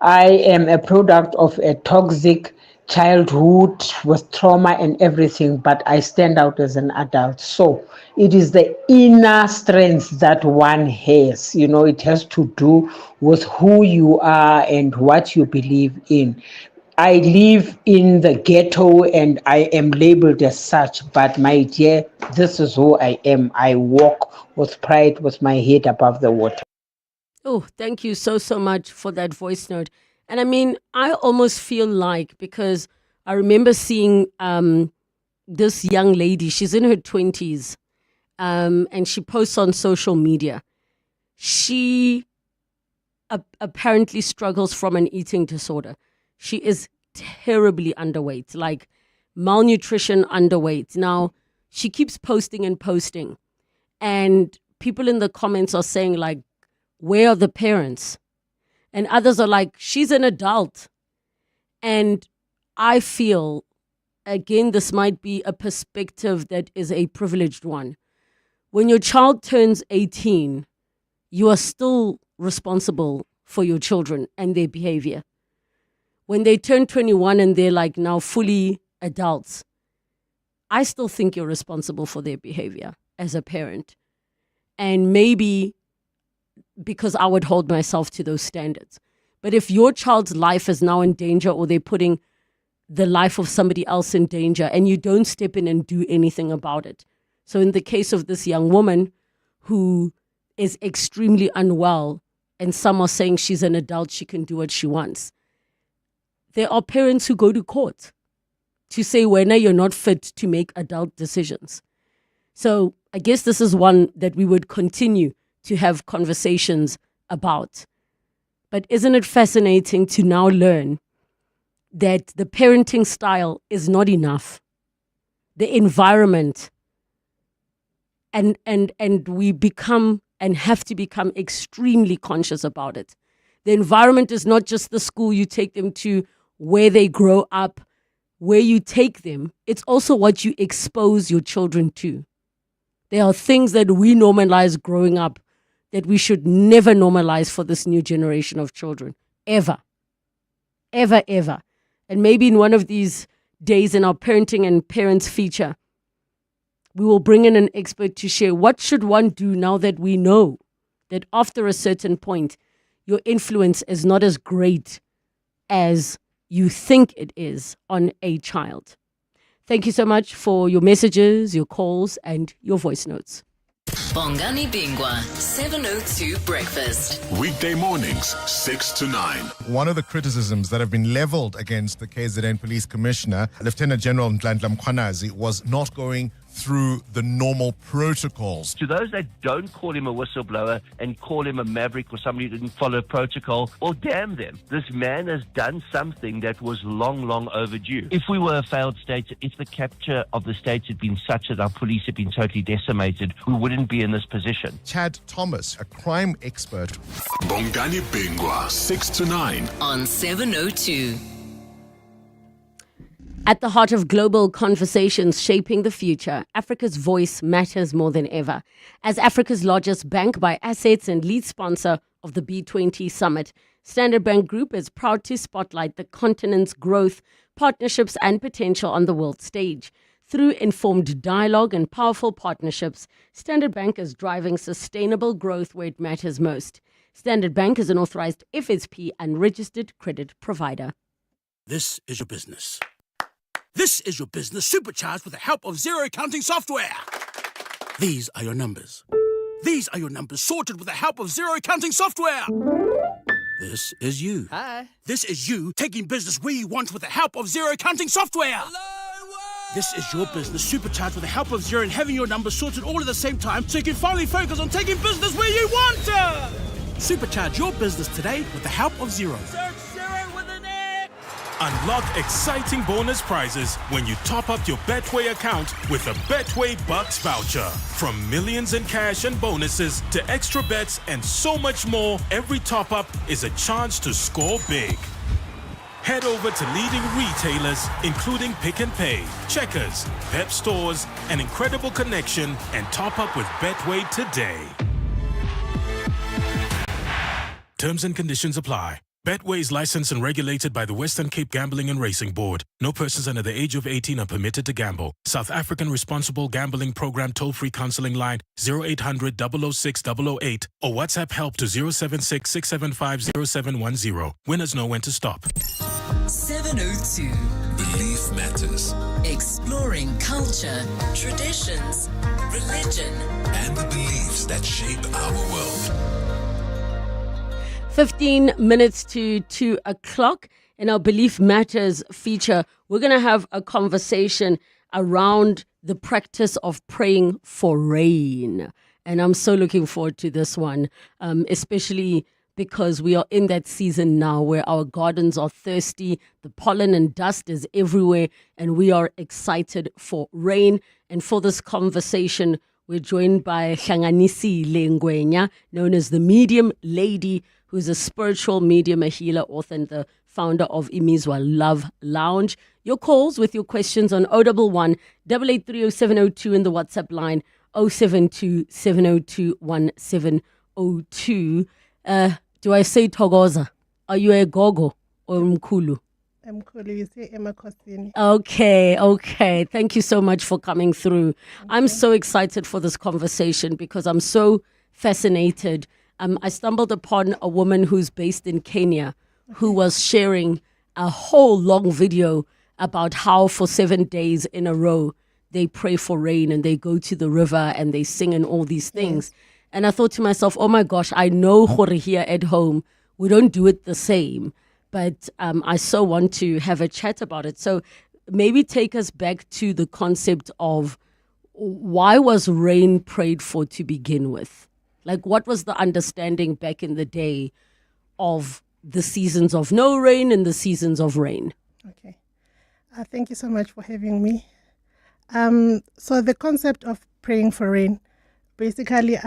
I am a product of a toxic childhood with trauma and everything, but I stand out as an adult. So it is the inner strength that one has. You know, it has to do with who you are and what you believe in. I live in the ghetto and I am labeled as such, but my dear, this is who I am. I walk with pride with my head above the water. Oh, thank you so much for that voice note. And I mean, I almost feel like, because I remember seeing this young lady, she's in her 20s, and she posts on social media. She apparently struggles from an eating disorder. She is terribly underweight, like malnutrition underweight. Now, she keeps posting and posting, and people in the comments are saying, like, where are the parents? And others are like, she's an adult. And I feel, again, this might be a perspective that is a privileged one. When your child turns 18, you are still responsible for your children and their behavior. When they turn 21 and they're like now fully adults, I still think you're responsible for their behavior as a parent. And maybe because I would hold myself to those standards. But if your child's life is now in danger, or they're putting the life of somebody else in danger, and you don't step in and do anything about it. So in the case of this young woman who is extremely unwell, and some are saying she's an adult, she can do what she wants, there are parents who go to court to say, when you're not fit to make adult decisions. So I guess this is one that we would continue to have conversations about. But isn't it fascinating to now learn that the parenting style is not enough? The environment, and we become and have to become extremely conscious about it. The environment is not just the school you take them to, where they grow up, where you take them. It's also what you expose your children to. There are things that we normalize growing up that we should never normalize for this new generation of children. Ever. Ever, ever. And maybe in one of these days in our parenting and parents feature, we will bring in an expert to share what should one do now that we know that after a certain point, your influence is not as great as you think it is on a child. Thank you so much for your messages, your calls, and your voice notes. Bongani Bingwa, 702 Breakfast. Weekday mornings, 6 to 9. One of the criticisms that have been leveled against the KZN Police Commissioner, Lieutenant General Nhlanhla Mkhwanazi, was not going through the normal protocols. To those that don't call him a whistleblower and call him a maverick or somebody who didn't follow protocol, well, damn them. This man has done something that was long, long overdue. If we were a failed state, if the capture of the states had been such that our police had been totally decimated, we wouldn't be in this position. Chad Thomas, a crime expert. Bongani Bingwa, 6 to 9. On 702. At the heart of global conversations shaping the future, Africa's voice matters more than ever. As Africa's largest bank by assets and lead sponsor of the B20 Summit, Standard Bank Group is proud to spotlight the continent's growth, partnerships and potential on the world stage. Through informed dialogue and powerful partnerships, Standard Bank is driving sustainable growth where it matters most. Standard Bank is an authorized FSP and registered credit provider. This is your business. This is your business supercharged with the help of zero accounting software. These are your numbers. These are your numbers sorted with the help of zero accounting software. This is you. Hi. This is you taking business where you want with the help of zero accounting software. Hello, this is your business supercharged with the help of zero and having your numbers sorted all at the same time so you can finally focus on taking business where you want to. Supercharge your business today with the help of zero. Search zero with an X. Unlock exciting bonus prizes when you top up your Betway account with a Betway Bucks voucher. From millions in cash and bonuses to extra bets and so much more, every top up is a chance to score big. Head over to leading retailers, including Pick and Pay, Checkers, Pep Stores, and Incredible Connection, and top up with Betway today. Terms and conditions apply. Betway is licensed and regulated by the Western Cape Gambling and Racing Board. No persons under the age of 18 are permitted to gamble. South African Responsible Gambling Program toll-free counseling line 0800 006 008 or WhatsApp help to 076 675 0710. Winners know when to stop. 702. Belief matters. Exploring culture, traditions, religion, and the beliefs that shape our world. 15 minutes to 2 o'clock. In our Belief Matters feature, we're going to have a conversation around the practice of praying for rain. And I'm so looking forward to this one, especially because we are in that season now where our gardens are thirsty, the pollen and dust is everywhere, and we are excited for rain. And for this conversation, we're joined by Hlanganisi Lengwenya, known as the Medium Lady, who's a spiritual medium, a healer, author, and the founder of Imizwa Love Lounge. Your calls with your questions on 011 883 0702 in the WhatsApp line 072 702 1702. Do I say Togoza? Are you a gogo or mkulu? Mkulu, you say Emma Kosini. Okay. Thank you so much for coming through. I'm so excited for this conversation because I'm so fascinated. I stumbled upon a woman who's based in Kenya who was sharing a whole long video about how for 7 days in a row they pray for rain and they go to the river and they sing and all these things. Yes. And I thought to myself, oh my gosh, I know here at home, we don't do it the same. but I so want to have a chat about it. So maybe take us back to the concept of why was rain prayed for to begin with? Like, what was the understanding back in the day of the seasons of no rain and the seasons of rain? Okay. Thank you so much for having me. So the concept of praying for rain, basically,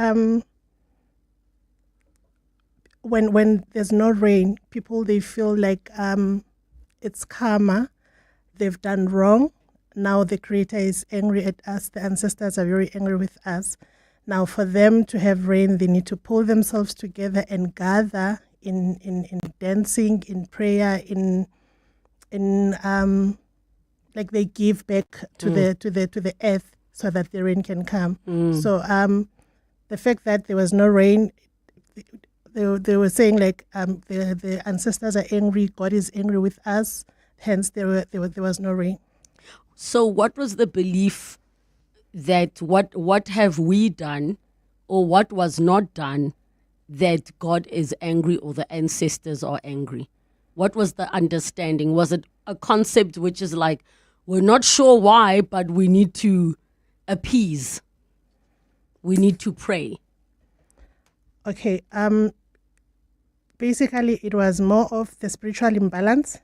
when there's no rain, people, they feel like it's karma. They've done wrong. Now the Creator is angry at us. The ancestors are very angry with us. Now for them to have rain, they need to pull themselves together and gather in dancing, in prayer, in like they give back to the earth so that the rain can come. So the fact that there was no rain, they were saying like the ancestors are angry, God is angry with us, hence there was no rain. So what was the belief that what have we done or what was not done that God is angry or the ancestors are angry? What was the understanding? Was it a concept which is like, we're not sure why, but we need to appease, we need to pray? Okay, basically it was more of the spiritual imbalance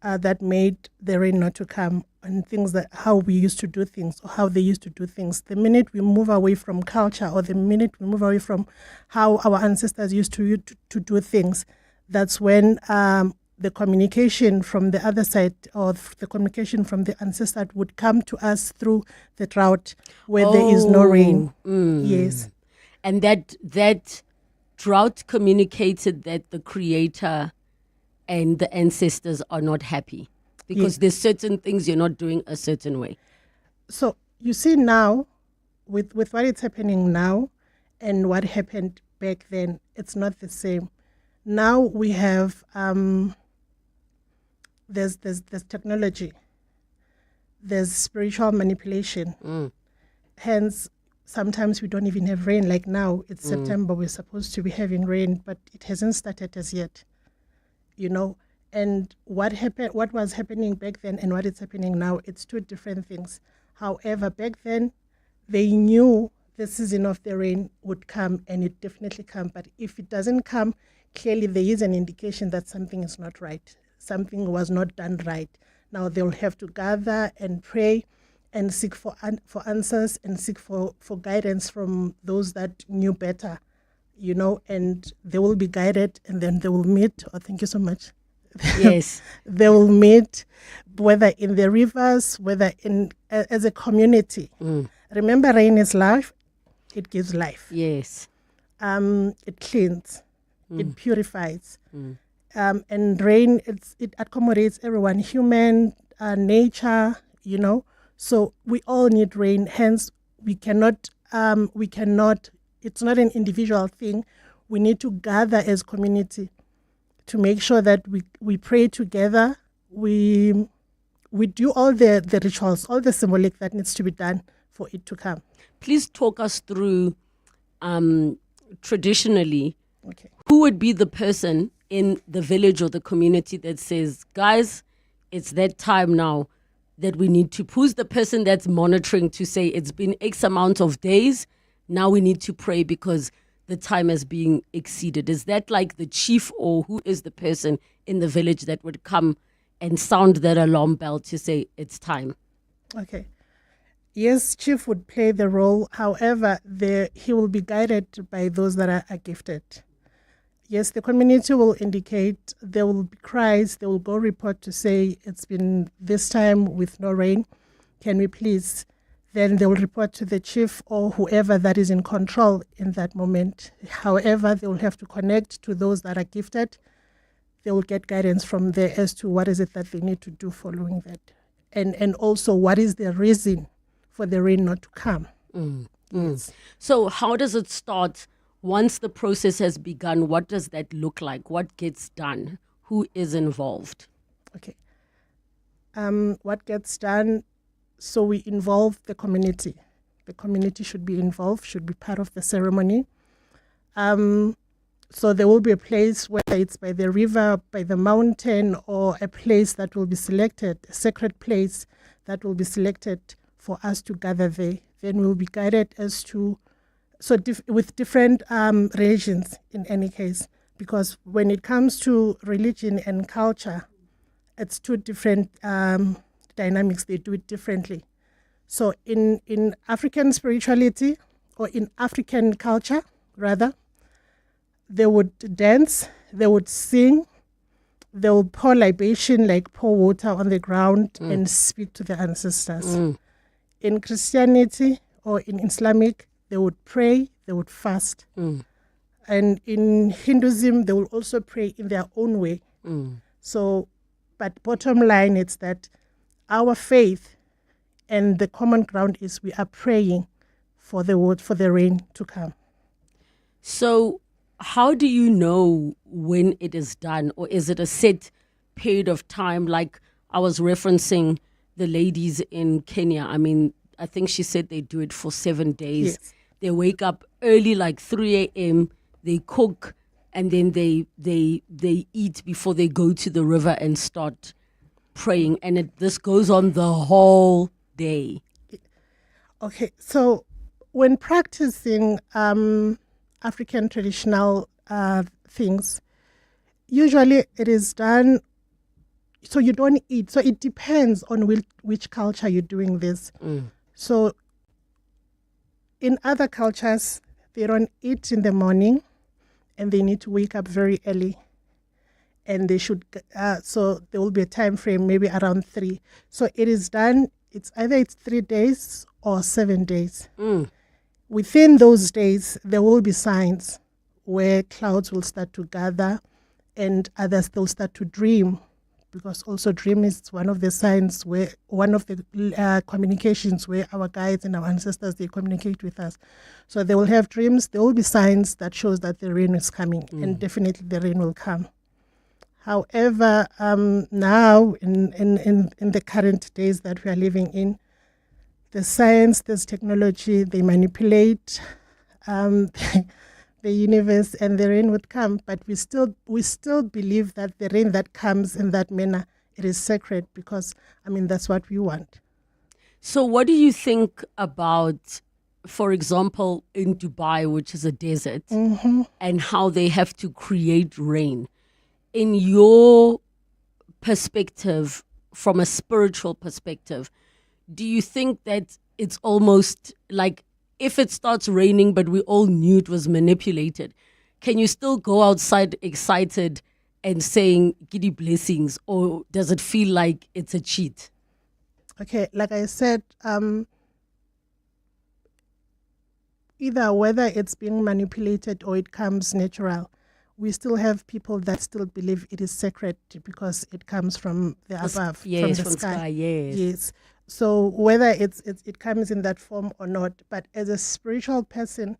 that made the rain not to come, and things that how we used to do things or how they used to do things. The minute we move away from culture, or the minute we move away from how our ancestors used to do things, that's when the communication from the other side or the communication from the ancestor would come to us through the drought where there is no rain. Yes. And that drought communicated that the Creator and the ancestors are not happy because there's certain things you're not doing a certain way. So you see now, with what is happening now and what happened back then, it's not the same. Now we have there's technology, there's spiritual manipulation. Hence, sometimes we don't even have rain. Like now, it's September, we're supposed to be having rain, but it hasn't started as yet. You know, and what was happening back then and what is happening now, it's two different things. However, back then, they knew the season of the rain would come, and it definitely come. But if it doesn't come, clearly there is an indication that something is not right. Something was not done right. Now they'll have to gather and pray and seek for answers and seek for guidance from those that knew better. You know, and they will be guided, and then they will meet. Oh, thank you so much. Yes. They will meet, whether in the rivers, whether as a community. Remember, rain is life. It gives life. Yes. It cleans. It purifies. And rain, it accommodates everyone, human, nature, you know. So we all need rain. Hence, we cannot, it's not an individual thing. We need to gather as community to make sure that we pray together. We do all the rituals, all the symbolic that needs to be done for it to come. Please talk us through traditionally, who would be the person in the village or the community that says, guys, it's that time now that we need to, who's the person that's monitoring to say it's been X amount of days, now we need to pray because the time is being exceeded? Is that like the chief, or who is the person in the village that would come and sound that alarm bell to say it's time? Okay. Yes, chief would play the role. However, he will be guided by those that are gifted. Yes, the community will indicate, there will be cries, they will go report to say it's been this time with no rain. Can we please? Then they will report to the chief or whoever that is in control in that moment. However, they will have to connect to those that are gifted. They will get guidance from there as to what is it that they need to do following that. And also, what is the reason for the rain not to come? Yes. So how does it start once the process has begun? What does that look like? What gets done? Who is involved? Okay. What gets done? So we involve the community. The community should be involved, should be part of the ceremony. So there will be a place, whether it's by the river, by the mountain, or a place that will be selected, a sacred place that will be selected for us to gather there. Then we'll be guided as to, with different religions in any case, because when it comes to religion and culture, it's two different dynamics. They do it differently. So in African spirituality, or in African culture, rather, they would dance, they would sing, they would pour libation, like pour water on the ground and speak to their ancestors. In Christianity or in Islamic, they would pray, they would fast. And in Hinduism, they will also pray in their own way. So, but bottom line, it's that our faith and the common ground is we are praying for the rain to come. So, how do you know when it is done, or is it a set period of time? Like I was referencing the ladies in Kenya. I mean, I think she said they do it for 7 days. Yes. They wake up early, like 3 a.m. They cook, and then they eat before they go to the river and start praying. And this goes on the whole day. Okay, so when practicing African traditional things, usually it is done, so you don't eat. So it depends on which culture you're doing this. So in other cultures, they don't eat in the morning and they need to wake up very early. And they should, so there will be a time frame, maybe around 3. So it is done, it's either 3 days or 7 days. Within those days, there will be signs where clouds will start to gather and others will start to dream, because also dream is one of the signs where, one of the communications where our guides and our ancestors, they communicate with us. So they will have dreams, there will be signs that shows that the rain is coming, and definitely the rain will come. However, now in the current days that we are living in, the science, there's technology, they manipulate the universe and the rain would come. But we still believe that the rain that comes in that manner, it is sacred, because, I mean, that's what we want. So what do you think about, for example, in Dubai, which is a desert, and how they have to create rain? In your perspective, from a spiritual perspective, do you think that it's almost like if it starts raining, but we all knew it was manipulated, can you still go outside excited and saying giddy blessings, or does it feel like it's a cheat? Okay, like I said, either whether it's being manipulated or it comes natural, we still have people that still believe it is sacred because it comes from the above, yes, from the sky. Yes. So whether it comes in that form or not, but as a spiritual person,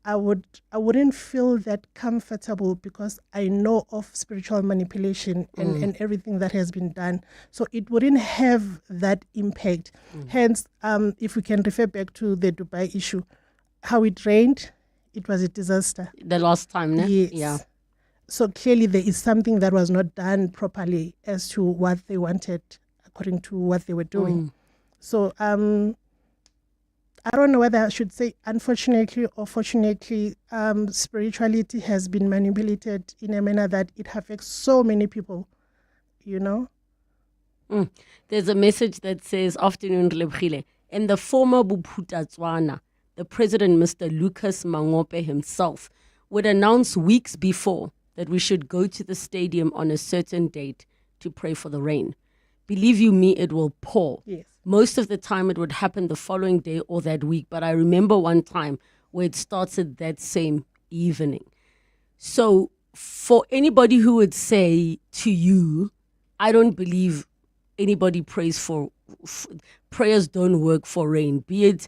I wouldn't feel that comfortable, because I know of spiritual manipulation and everything that has been done. So it wouldn't have that impact. Hence, if we can refer back to the Dubai issue, how it rained, it was a disaster. The last time, no? Yes. Yeah. So clearly there is something that was not done properly as to what they wanted, according to what they were doing. So I don't know whether I should say unfortunately or fortunately, spirituality has been manipulated in a manner that it affects so many people, you know. There's a message that says, afternoon, Relebogile. In the former Bophuthatswana, the president, Mr. Lucas Mangope himself, would announce weeks before that we should go to the stadium on a certain date to pray for the rain. Believe you me, it will pour. Yes. Most of the time it would happen the following day or that week, but I remember one time where it started that same evening. So for anybody who would say to you, I don't believe anybody prays for, prayers don't work for rain, be it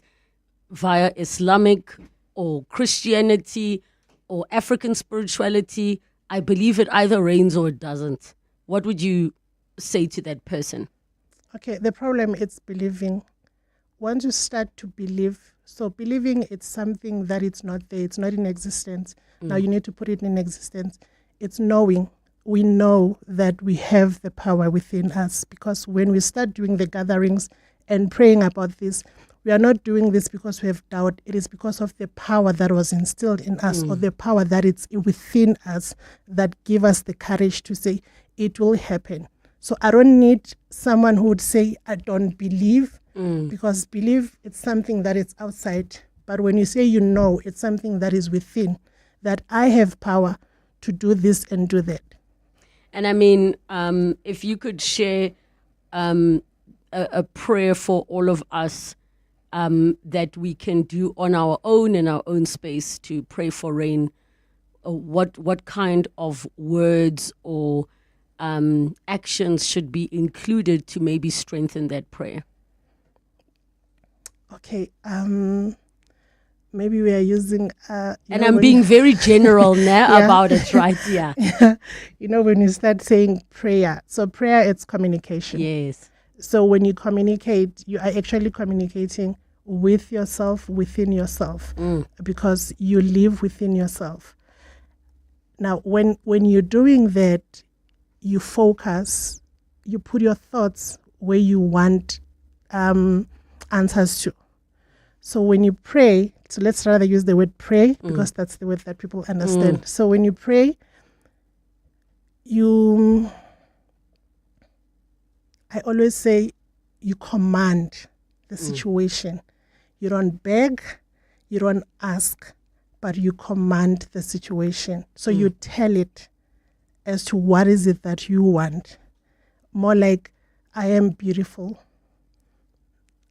via Islamic or Christianity or African spirituality, I believe it either rains or it doesn't. What would you say to that person? Okay, the problem is believing. Once you start to believe, So believing it's something that it's not there, it's not in existence. Now you need to put it in existence. It's knowing. We know that we have the power within us, because when we start doing the gatherings and praying about this, we are not doing this because we have doubt. It is because of the power that was instilled in us, or the power that is within us, that give us the courage to say it will happen. So I don't need someone who would say I don't believe, because believe it's something that is outside. But when you say you know, it's something that is within, that I have power to do this and do that. And I mean, if you could share a prayer for all of us that we can do on our own, in our own space, to pray for rain, what kind of words or actions should be included to maybe strengthen that prayer? Okay, maybe we are using... and I'm being very general now about it, right? Yeah. You know, when you start saying prayer, so prayer, it's communication. Yes. So when you communicate, you are actually communicating with yourself, within yourself, because you live within yourself. Now, when you're doing that, you focus, you put your thoughts where you want answers to. So when you pray, so let's rather use the word pray, because that's the word that people understand. So when you pray, I always say you command the situation. You don't beg, you don't ask, but you command the situation. So you tell it as to what is it that you want. More like, I am beautiful.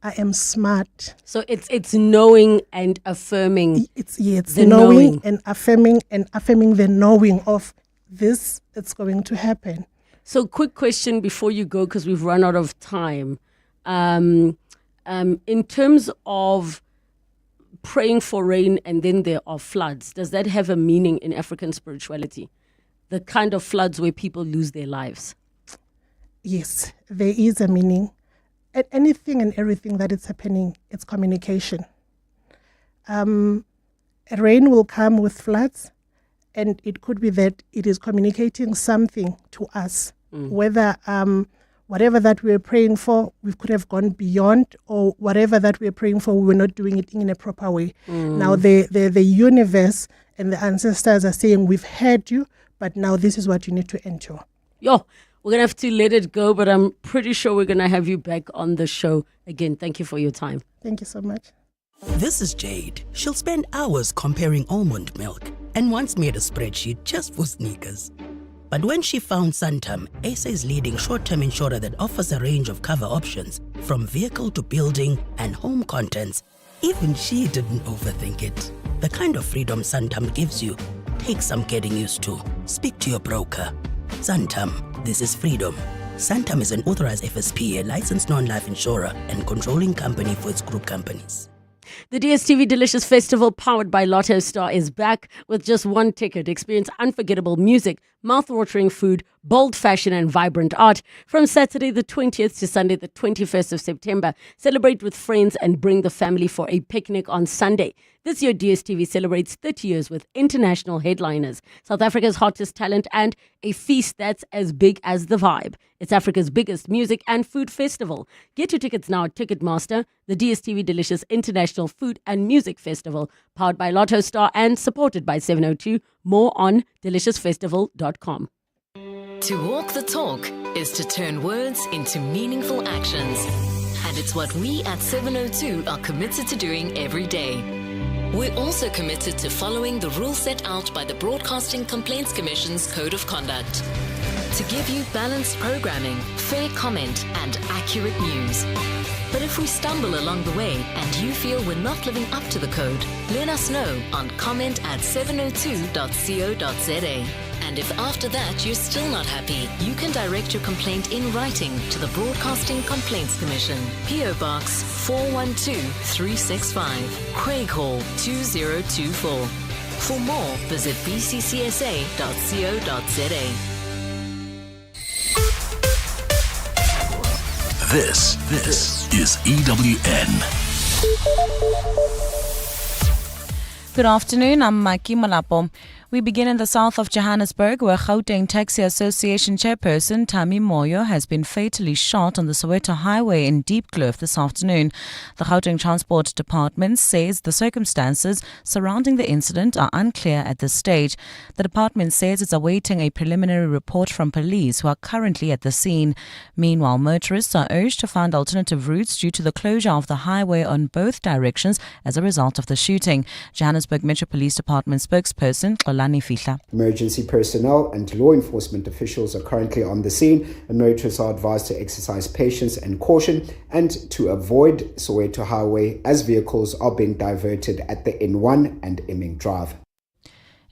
I am smart. So it's knowing and affirming. It's knowing and affirming the knowing of this. It's going to happen. So quick question before you go, because we've run out of time. In terms of praying for rain and then there are floods, does that have a meaning in African spirituality? The kind of floods where people lose their lives? Yes, there is a meaning. Anything and everything that is happening, it's communication. Rain will come with floods, and it could be that it is communicating something to us, whether whatever that we're praying for, we could have gone beyond, or whatever that we're praying for, we were not doing it in a proper way. Now the universe and the ancestors are saying, we've heard you, but now this is what you need to endure. We're going to have to let it go, but I'm pretty sure we're going to have you back on the show again. Thank you for your time. Thank you so much. This is Jade. She'll spend hours comparing almond milk and once made a spreadsheet just for sneakers. But when she found Santam, SA's leading short-term insurer that offers a range of cover options, from vehicle to building and home contents, even she didn't overthink it. The kind of freedom Santam gives you takes some getting used to. Speak to your broker. Santam, this is freedom. Santam is an authorized FSP, a licensed non-life insurer and controlling company for its group companies. The DSTV Delicious Festival, powered by Lotto Star, is back with just one ticket. Experience unforgettable music, mouth-watering food, bold fashion and vibrant art from Saturday the 20th to Sunday the 21st of September. Celebrate with friends and bring the family for a picnic on Sunday. This year, DSTV celebrates 30 years with international headliners, South Africa's hottest talent, and a feast that's as big as the vibe. It's Africa's biggest music and food festival. Get your tickets now at Ticketmaster. The DSTV Delicious International Food and Music Festival, powered by Lotto Star and supported by 702. More on deliciousfestival.com. To walk the talk is to turn words into meaningful actions. And it's what we at 702 are committed to doing every day. We're also committed to following the rules set out by the Broadcasting Complaints Commission's Code of Conduct. To give you balanced programming, fair comment, and accurate news. But if we stumble along the way and you feel we're not living up to the code, let us know on comment@702.co.za. And if after that you're still not happy, you can direct your complaint in writing to the Broadcasting Complaints Commission, PO Box 412365, Craig Hall 2024. For more, visit bccsa.co.za. This is EWN. Good afternoon, I'm Maki Malapo. We begin in the south of Johannesburg, where Gauteng Taxi Association chairperson Tami Moyo has been fatally shot on the Soweto Highway in Diepkloof this afternoon. The Gauteng Transport Department says the circumstances surrounding the incident are unclear at this stage. The department says it's awaiting a preliminary report from police who are currently at the scene. Meanwhile, motorists are urged to find alternative routes due to the closure of the highway on both directions as a result of the shooting. Johannesburg Metro Police Department spokesperson Xolani Fihla. Emergency personnel and law enforcement officials are currently on the scene, and motorists are advised to exercise patience and caution and to avoid Soweto Highway as vehicles are being diverted at the N1 and Emming Drive.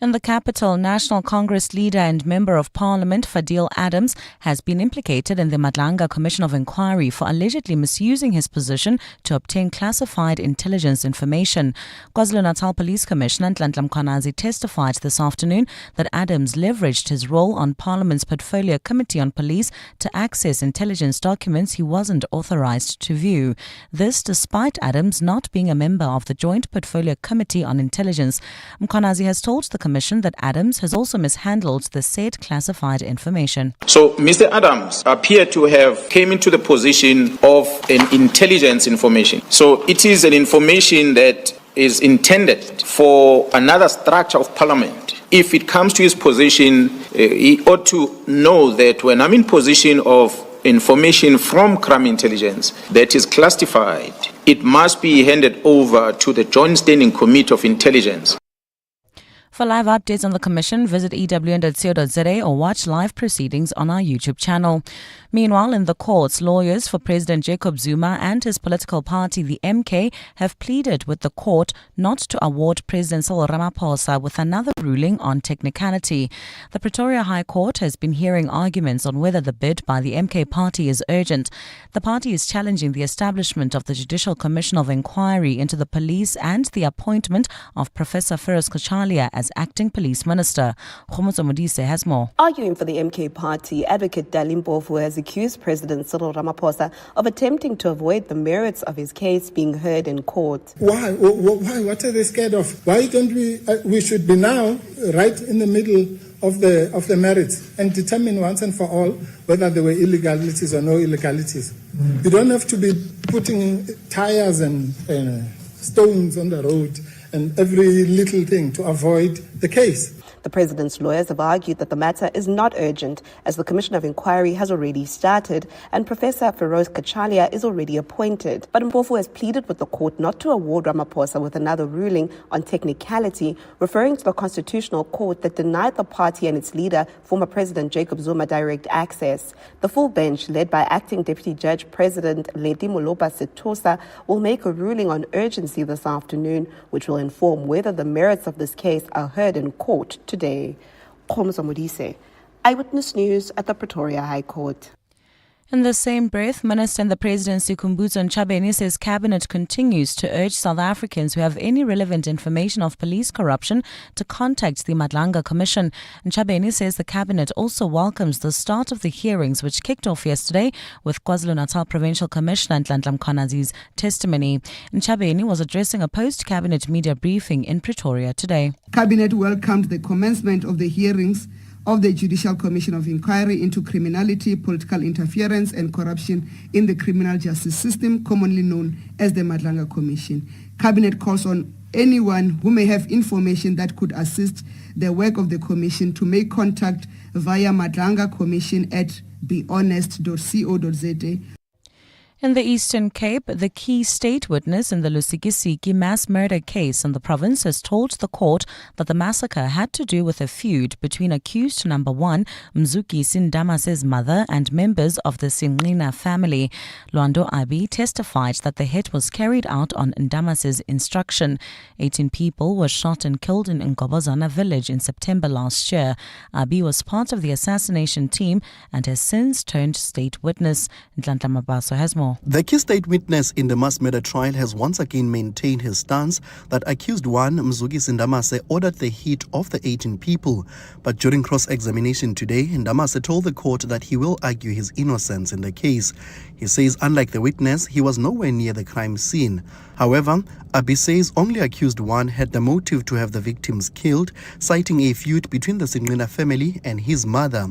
In the capital, National Congress leader and Member of Parliament Fadil Adams has been implicated in the Madlanga Commission of Inquiry for allegedly misusing his position to obtain classified intelligence information. KwaZulu-Natal Police Commissioner Nhlanhla Mkhwanazi testified this afternoon that Adams leveraged his role on Parliament's Portfolio Committee on Police to access intelligence documents he wasn't authorized to view. This despite Adams not being a member of the Joint Portfolio Committee on Intelligence. Mkhwanazi has told the Commission that Adams has also mishandled the said classified information. So Mr. Adams appeared to have came into the position of an intelligence information. So it is an information that is intended for another structure of parliament. If it comes to his position, he ought to know that when I'm in position of information from crime intelligence that is classified, it must be handed over to the Joint Standing Committee of Intelligence. For live updates on the Commission, visit ewn.co.za or watch live proceedings on our YouTube channel. Meanwhile, in the courts, lawyers for President Jacob Zuma and his political party, the MK, have pleaded with the court not to award President Cyril Ramaphosa with another ruling on technicality. The Pretoria High Court has been hearing arguments on whether the bid by the MK party is urgent. The party is challenging the establishment of the Judicial Commission of Inquiry into the police and the appointment of Professor Feroz Kachalia as acting police minister. Khomotso Modise has more. Arguing for the MK party, advocate Dali Mpofu has accused President Cyril Ramaphosa of attempting to avoid the merits of his case being heard in court. Why? What are they scared of? Why don't we should be now right in the middle of the merits and determine once and for all whether there were illegalities or no illegalities. You don't have to be putting tires and stones on the road and every little thing to avoid the case. The president's lawyers have argued that the matter is not urgent as the Commission of Inquiry has already started and Professor Feroz Kachalia is already appointed. But Mpofu has pleaded with the court not to award Ramaphosa with another ruling on technicality, referring to the Constitutional Court that denied the party and its leader, former President Jacob Zuma, direct access. The full bench, led by Acting Deputy Judge President Leti Molopa Setosa, will make a ruling on urgency this afternoon, which will inform whether the merits of this case are heard in court today. Khomotso Modise, Eyewitness News at the Pretoria High Court. In the same breath, Minister in the Presidency Khumbudzo Ntshabeni says Cabinet continues to urge South Africans who have any relevant information of police corruption to contact the Madlanga Commission. Ntshabeni says the Cabinet also welcomes the start of the hearings which kicked off yesterday with KwaZulu-Natal Provincial Commissioner Nhlanhla Mkhwanazi's testimony. Ntshabeni was addressing a post-Cabinet media briefing in Pretoria today. Cabinet welcomed the commencement of the hearings of the Judicial Commission of Inquiry into criminality, political interference and corruption in the criminal justice system, commonly known as the Madlanga Commission. Cabinet calls on anyone who may have information that could assist the work of the Commission to make contact via Madlanga Commission at behonest.co.za. In the Eastern Cape, the key state witness in the Lusikisiki mass murder case in the province has told the court that the massacre had to do with a feud between accused number 1, Mzuki Sindamase's mother, and members of the Sinqina family. Lwando Abi testified that the hit was carried out on Ndamase's instruction. 18 people were shot and killed in Ngobozana village in September last year. Abi was part of the assassination team and has since turned state witness. Nhlanhla Mabaso has more. more. The key state witness in the mass murder trial has once again maintained his stance that accused one, Mzuki Ndamase, ordered the hit of the 18 people. But during cross-examination today, Ndamase told the court that he will argue his innocence in the case. He says, unlike the witness, he was nowhere near the crime scene. However, Abi says only accused one had the motive to have the victims killed, citing a feud between the Singlina family and his mother.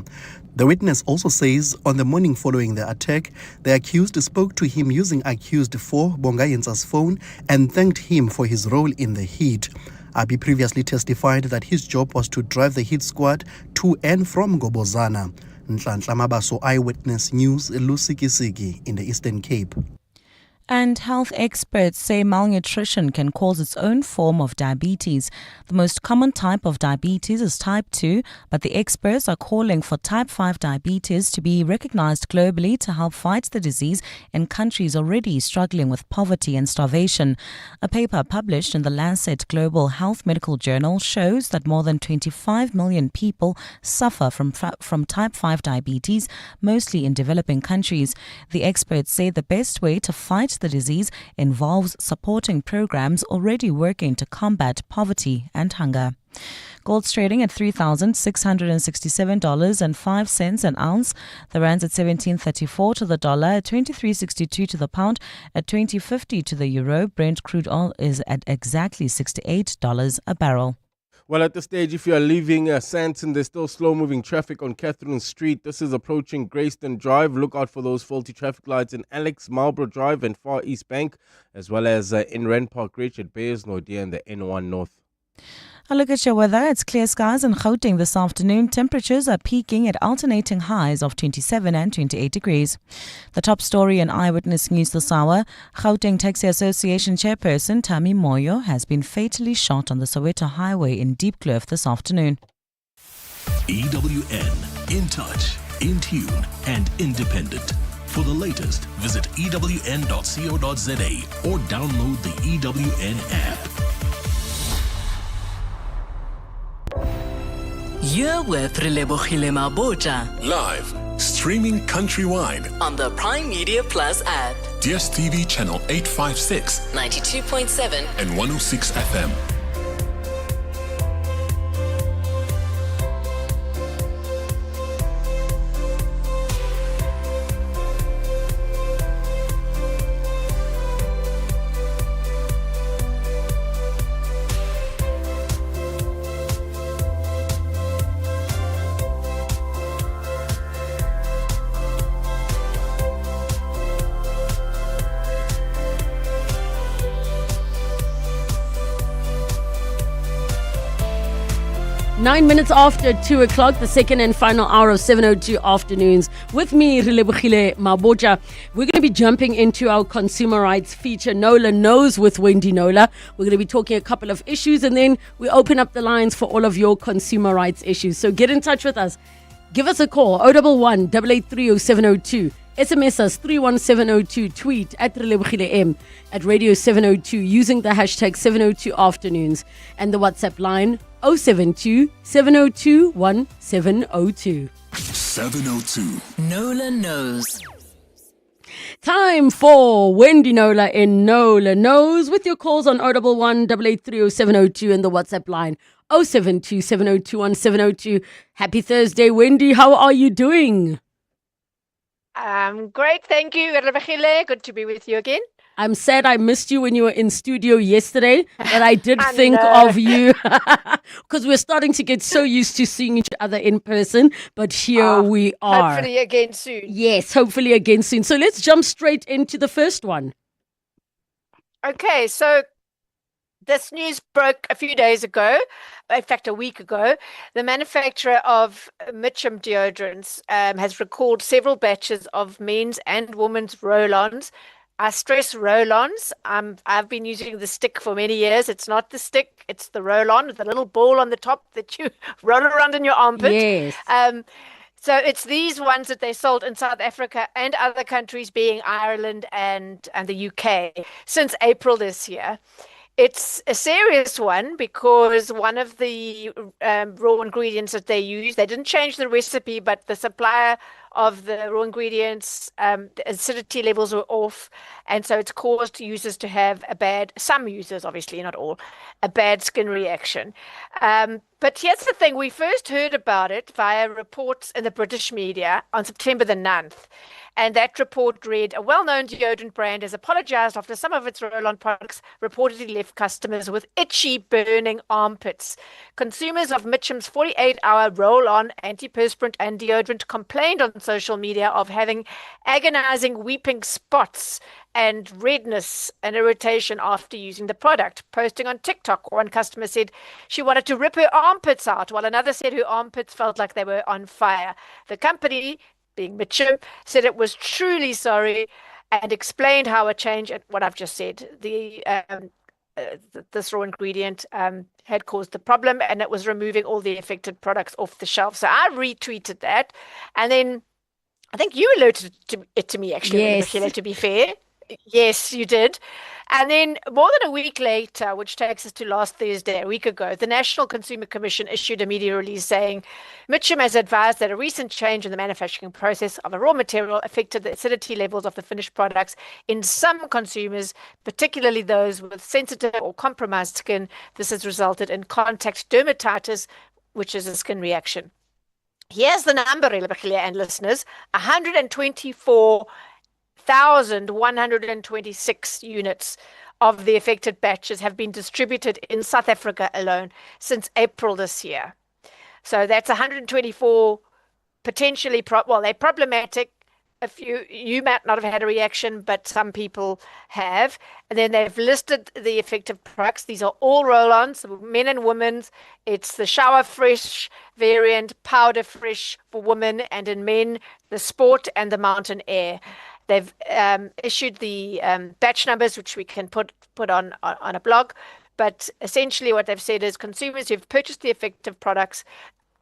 The witness also says on the morning following the attack, the accused spoke to him using accused 4 Bongayensa's phone and thanked him for his role in the hit. Abi previously testified that his job was to drive the hit squad to and from Gobozana. Nhlanhla Mabaso, Eyewitness News, Lusikisiki in the Eastern Cape. And health experts say malnutrition can cause its own form of diabetes. The most common type of diabetes is type 2, but the experts are calling for type 5 diabetes to be recognized globally to help fight the disease in countries already struggling with poverty and starvation. A paper published in the Lancet Global Health Medical Journal shows that more than 25 million people suffer from type 5 diabetes, mostly in developing countries. The experts say the best way to fight the disease involves supporting programs already working to combat poverty and hunger. Gold's trading at $3,667.05 an ounce. The rand's at 17.34 to the dollar, at 23.62 to the pound, at 20.50 to the euro. Brent crude oil is at exactly $68 a barrel. Well, at this stage, if you are leaving Sandton, there's still slow-moving traffic on Catherine Street. This is approaching Greyston Drive. Look out for those faulty traffic lights in Alex, Marlborough Drive and Far East Bank, as well as in Rand Park Ridge at Bears, Nordia and the N1 North. A look at your weather. It's clear skies in Gauteng this afternoon. Temperatures are peaking at alternating highs of 27 and 28 degrees. The top story in Eyewitness News this hour: Gauteng Taxi Association chairperson Tami Moyo has been fatally shot on the Soweto Highway in Diepkloof this afternoon. EWN, in touch, in tune and independent. For the latest, visit ewn.co.za or download the EWN app. You're with Relebogile Mabotja Live, streaming countrywide on the Prime Media Plus app. DSTV channel 856, 92.7 and 106 FM. Nine minutes after 2 o'clock, the second and final hour of 7:02 afternoons. With me, Relebogile Mabotja. We're going to be jumping into our consumer rights feature, Nola Knows with Wendy Nola. We're going to be talking a couple of issues, and then we open up the lines for all of your consumer rights issues. So get in touch with us. Give us a call, 011 883 0702. SMS us 31702, tweet at Relebogile M, at Radio 702 using the hashtag 702 afternoons, and the WhatsApp line 072 702 1702. 702. Nola Knows. Time for Wendy Nola in Nola Knows with your calls on 011 883 0702 and the WhatsApp line 072 702 1702. Happy Thursday, Wendy. How are you doing? Great, thank you, Relebogile. Good to be with you again. I'm sad I missed you when you were in studio yesterday, but I did think of you because we're starting to get so used to seeing each other in person, but here we are. Hopefully again soon. Yes, hopefully again soon. So let's jump straight into the first one. Okay, so this news broke a few days ago, in fact a week ago. The manufacturer of Mitchum deodorants has recalled several batches of men's and women's roll-ons. I stress roll-ons. I've been using the stick for many years. It's not the stick, it's the roll-on with a little ball on the top that you roll around in your armpit. Yes. So it's these ones that they sold in South Africa and other countries, being Ireland and the UK, since April this year. It's a serious one because one of the raw ingredients that they use, they didn't change the recipe, but the supplier of the raw ingredients, the acidity levels were off. And so it's caused users to have some users, obviously not all, a bad skin reaction. But here's the thing, we first heard about it via reports in the British media on September the 9th. And that report read, a well-known deodorant brand has apologized after some of its roll-on products reportedly left customers with itchy, burning armpits. Consumers of Mitchum's 48-hour roll-on antiperspirant and deodorant complained on social media of having agonizing weeping spots and redness and irritation after using the product. Posting on TikTok, one customer said she wanted to rip her armpits out, while another said her armpits felt like they were on fire. The company, being Mitchum, said it was truly sorry and explained how a change at what I've just said, this raw ingredient had caused the problem, and it was removing all the affected products off the shelf. So I retweeted that, and then I think you alerted it to me, actually, Yes. to be fair. Yes, you did. And then more than a week later, which takes us to last Thursday, a week ago, the National Consumer Commission issued a media release saying Mitchum has advised that a recent change in the manufacturing process of a raw material affected the acidity levels of the finished products in some consumers, particularly those with sensitive or compromised skin. This has resulted in contact dermatitis, which is a skin reaction. Here's the number, Relebogile and listeners, 124,126 units of the affected batches have been distributed in South Africa alone since April this year. So that's 124 potentially, they're problematic. You might not have had a reaction, but some people have. And then they've listed the effective products. These are all roll-ons, men and women's. It's the Shower Fresh variant, Powder Fresh for women, and in men, the Sport and the Mountain Air. They've issued the batch numbers, which we can put on a blog. But essentially what they've said is consumers who've purchased the effective products,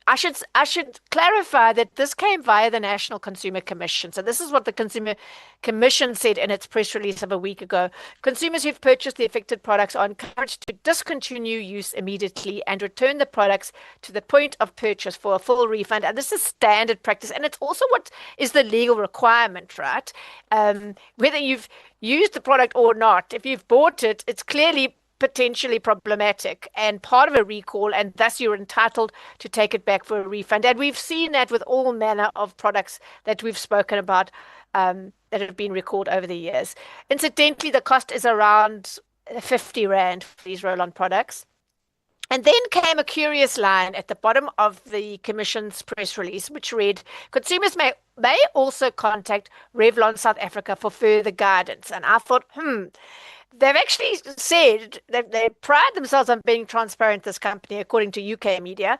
I should clarify that this came via the National Consumer Commission. So this is what the Consumer Commission said in its press release of a week ago. Consumers who've purchased the affected products are encouraged to discontinue use immediately and return the products to the point of purchase for a full refund. And this is standard practice. And it's also what is the legal requirement, right? Whether you've used the product or not, if you've bought it, it's clearly potentially problematic and part of a recall, and thus you're entitled to take it back for a refund. And we've seen that with all manner of products that we've spoken about that have been recalled over the years. Incidentally, the cost is around 50 Rand for these roll-on products. And then came a curious line at the bottom of the Commission's press release, which read, consumers may also contact Revlon South Africa for further guidance. And I thought, they've actually said that they pride themselves on being transparent, this company, according to UK media.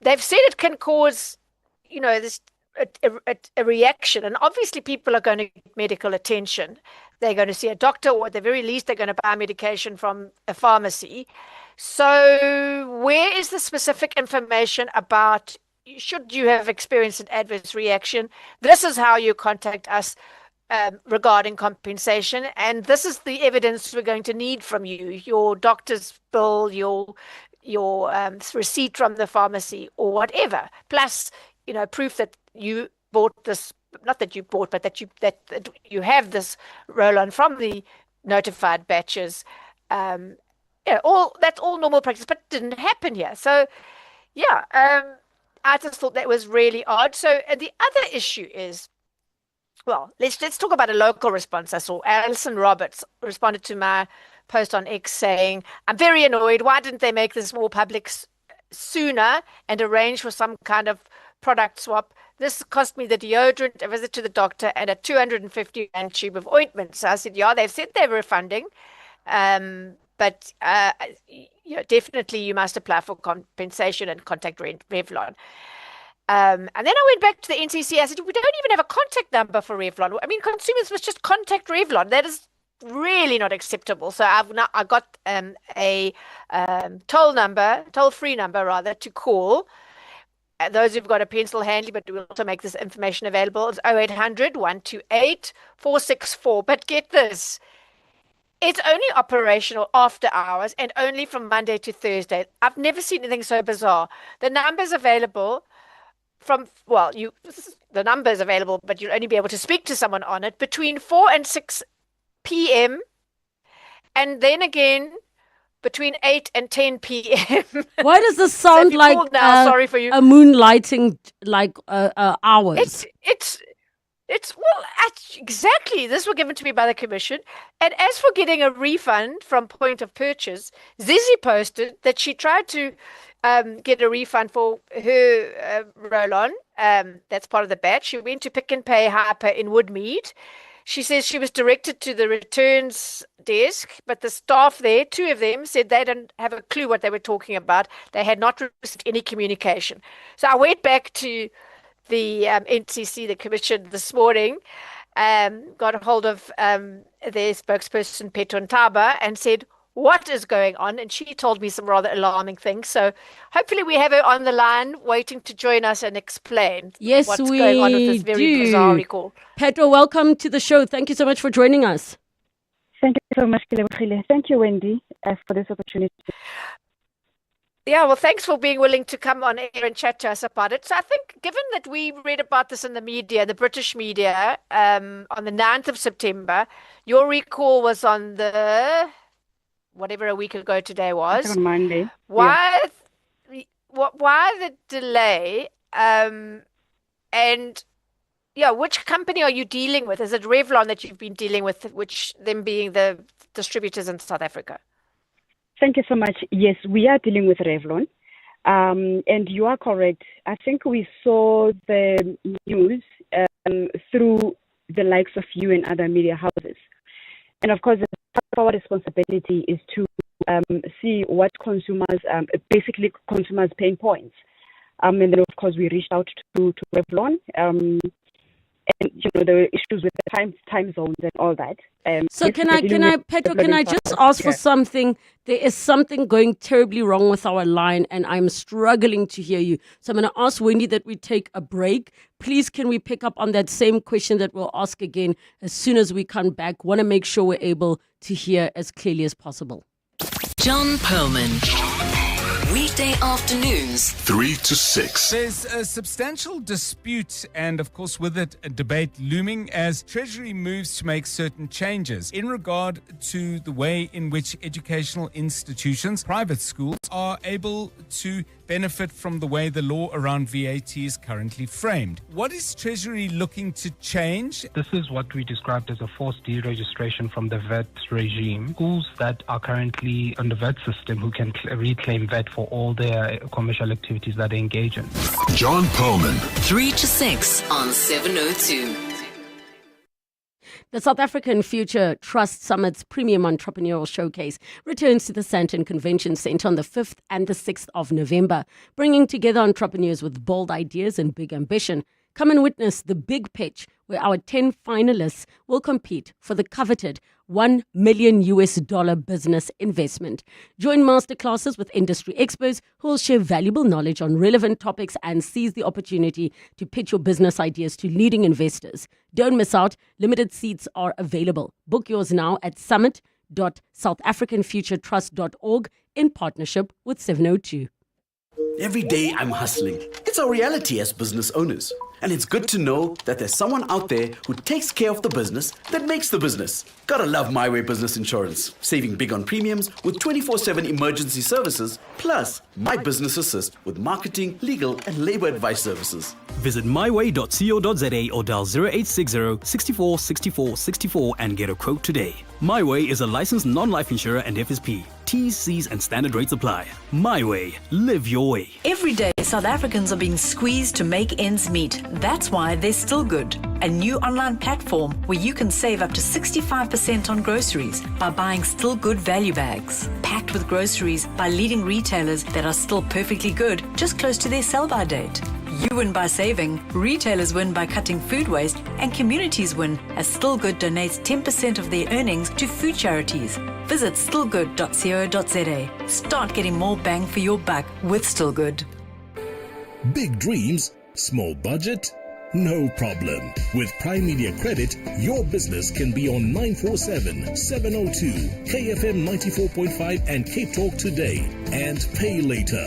They've said it can cause, this a reaction. And obviously people are going to get medical attention. They're going to see a doctor, or at the very least, they're going to buy medication from a pharmacy. So where is the specific information about, should you have experienced an adverse reaction? This is how you contact us regarding compensation, and this is the evidence we're going to need from you: your doctor's bill, your receipt from the pharmacy, or whatever, plus proof that you bought this, not that you bought, but that you have this roll-on from the notified batches. That's all normal practice, but it didn't happen here. So I just thought that was really odd. So the other issue is, well, let's talk about a local response. I saw Alison Roberts responded to my post on X saying, I'm very annoyed. Why didn't they make this more public sooner and arrange for some kind of product swap? This cost me the deodorant, a visit to the doctor, and a 250 Rand tube of ointment. So I said, they've said they're refunding. But definitely you must apply for compensation and contact Revlon. And then I went back to the NCC. I said, we don't even have a contact number for Revlon. I mean, consumers must just contact Revlon. That is really not acceptable. So I got a toll-free number rather, to call. Those who've got a pencil handy, but we'll also make this information available. It's 0800 128 464. But get this, It's only operational after hours and only from Monday to Thursday. I've never seen anything so bizarre. The numbers available the number is available, but you'll only be able to speak to someone on it between 4 and 6 p.m. and then again between 8 and 10 p.m. Why does this sound like sorry for you. a moonlighting hours? Exactly. This was given to me by the commission. And as for getting a refund from point of purchase, Zizi posted that she tried to get a refund for her roll-on. That's part of the batch. She went to Pick and Pay Hyper in Woodmead. She says she was directed to the returns desk, but the staff there, 2 of them, said they didn't have a clue what they were talking about. They had not received any communication. So I went back to the NCC, the commission, this morning, got a hold of their spokesperson, Petron Taba, and said, what is going on? And she told me some rather alarming things. So hopefully we have her on the line waiting to join us and explain what's going on with this very bizarre recall. Petro, welcome to the show. Thank you so much for joining us. Thank you so much, Relebogile. Thank you, Wendy, for this opportunity. Yeah, well, thanks for being willing to come on air and chat to us about it. So I think, given that we read about this in the media, the British media, on the 9th of September, your recall was on the, whatever a week ago today was. On Monday. Why the delay? Which company are you dealing with? Is it Revlon that you've been dealing with, which them being the distributors in South Africa? Thank you so much. Yes, we are dealing with Revlon. And you are correct. I think we saw the news through the likes of you and other media houses. And of course, our responsibility is to see what consumers, basically consumers' pain points. And then, of course, we reached out to Revlon. And there were issues with the time zones and all that. So can I just ask for something? There is something going terribly wrong with our line, and I'm struggling to hear you. So I'm going to ask Wendy that we take a break. Please, can we pick up on that same question that we'll ask again as soon as we come back? Want to make sure we're able to hear as clearly as possible. John Perlman. Weekday afternoons, 3 to 6. There's a substantial dispute and, of course, with it, a debate looming as Treasury moves to make certain changes in regard to the way in which educational institutions, private schools, are able to benefit from the way the law around VAT is currently framed. What is Treasury looking to change? This is what we described as a forced deregistration from the VAT regime. Schools that are currently on the VAT system who can reclaim VAT for all their commercial activities that they engage in. John Perlman. 3 to 6 on 702. The South African Future Trust Summit's Premium Entrepreneurial Showcase returns to the Sandton Convention Centre on the 5th and the 6th of November, bringing together entrepreneurs with bold ideas and big ambition. Come and witness the big pitch where our 10 finalists will compete for the coveted $1 million business investment. Join masterclasses with industry experts who will share valuable knowledge on relevant topics and seize the opportunity to pitch your business ideas to leading investors. Don't miss out. Limited seats are available. Book yours now at summit.southafricanfuturetrust.org in partnership with 702. Every day I'm hustling. It's our reality as business owners. And it's good to know that there's someone out there who takes care of the business that makes the business. Gotta love My Way Business Insurance. Saving big on premiums with 24/7 emergency services, plus My Business Assist with marketing, legal, and labor advice services. Visit myway.co.za or dial 0860 64 64 64 and get a quote today. My Way is a licensed non-life insurer and FSP. T's, C's, and standard rates apply. My Way. Live your way. Every day, South Africans are being squeezed to make ends meet. That's why they're Still Good, a new online platform where you can save up to 65% on groceries by buying Still Good value bags. Packed with groceries by leading retailers that are still perfectly good, just close to their sell-by date. You win by saving, retailers win by cutting food waste, and communities win as Still Good donates 10% of their earnings to food charities. Visit stillgood.co.za. Start getting more bang for your buck with Still Good. Big dreams, small budget, No problem. With Prime Media Credit, your business can be on 947, 702, KFM 94.5 and Cape Talk Today, and pay later.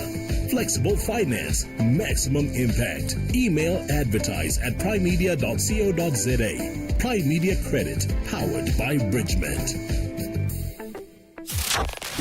Flexible finance, maximum impact. Email advertise@primemedia.co.za. Prime Media Credit, powered by Bridgement.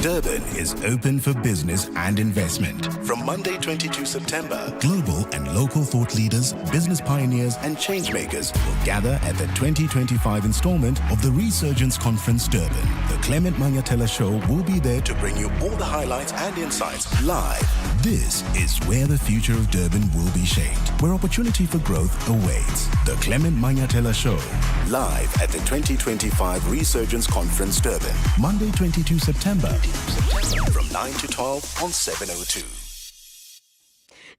Durban is open for business and investment. From Monday 22 September, global and local thought leaders, business pioneers and changemakers will gather at the 2025 installment of the Resurgence Conference Durban. The Clement Mangatela Show will be there to bring you all the highlights and insights live. This is where the future of Durban will be shaped, where opportunity for growth awaits. The Clement Mangatela Show, live at the 2025 Resurgence Conference Durban, Monday 22 September. From 9 to 12 on 702.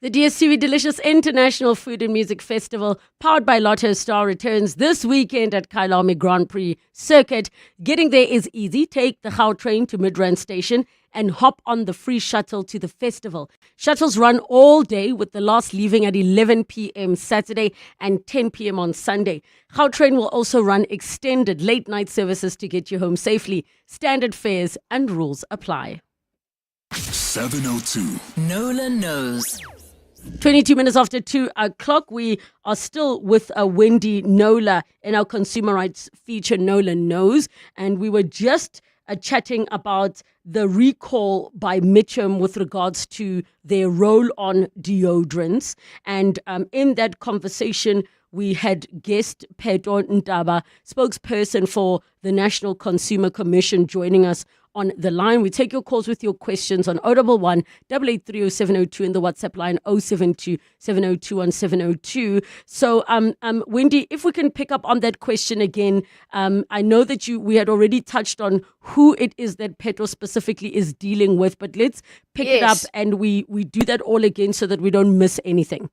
The DSTV Delicious International Food and Music Festival, powered by Lotto Star, returns this weekend at Kyalami Grand Prix Circuit. Getting there is easy. Take the Gautrain to Midrand Station and hop on the free shuttle to the festival. Shuttles run all day, with the last leaving at 11 p.m. Saturday and 10 p.m. on Sunday. Gautrain will also run extended late-night services to get you home safely. Standard fares and rules apply. 702. Nola knows. 22 minutes after 2 o'clock, we are still with Wendy Nola in our consumer rights feature, Nola Knows. And we were just chatting about the recall by Mitcham with regards to their roll-on deodorants. And in that conversation, we had guest Pedro Ntaba, spokesperson for the National Consumer Commission, joining us on the line. We take your calls with your questions on 011 883 0702 and the WhatsApp line 072 702 1702. So, Wendy, if we can pick up on that question again, I know that we had already touched on who it is that Petro specifically is dealing with, but let's pick it up and we do that all again so that we don't miss anything.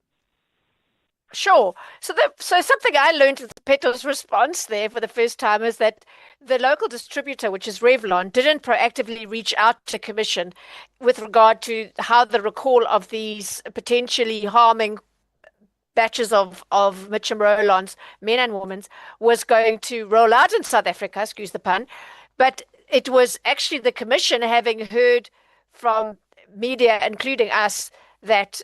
Sure. So something I learned with Petro's response there for the first time is that the local distributor, which is Revlon, didn't proactively reach out to Commission with regard to how the recall of these potentially harming batches of Mitcham roll-ons, men and women's, was going to roll out in South Africa, excuse the pun. But it was actually the Commission, having heard from media, including us, that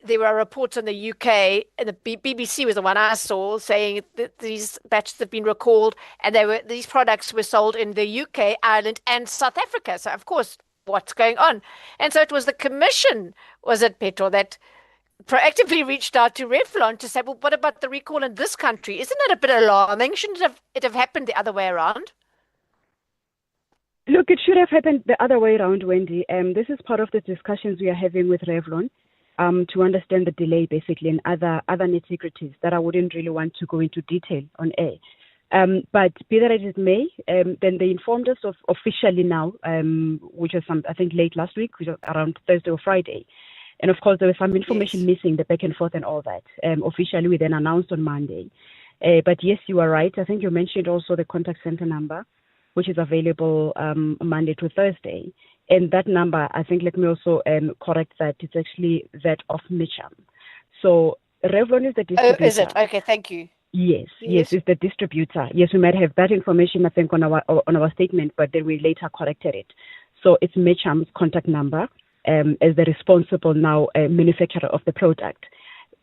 there were reports in the UK, and the BBC was the one I saw, saying that these batches have been recalled, and these products were sold in the UK, Ireland, and South Africa. So, of course, what's going on? And so it was the Commission, was it, Petro, that proactively reached out to Revlon to say, well, what about the recall in this country? Isn't that a bit alarming? Shouldn't it have happened the other way around? Look, it should have happened the other way around, Wendy. This is part of the discussions we are having with Revlon. To understand the delay, basically, and other nitty-gritties that I wouldn't really want to go into detail on air. But be that as it may, then they informed us of officially now, which was I think late last week, which was around Thursday or Friday. And of course, there was some information missing, the back and forth and all that. Officially, we then announced on Monday. But yes, you are right. I think you mentioned also the contact center number, which is available Monday to Thursday. And that number, I think, let me also correct that. It's actually that of Mitcham. So Revlon is the distributor. Oh, is it? Okay, thank you. Yes, it's the distributor. Yes, we might have that information, I think, on our statement, but then we later corrected it. So it's Mitcham's contact number as the responsible now manufacturer of the product.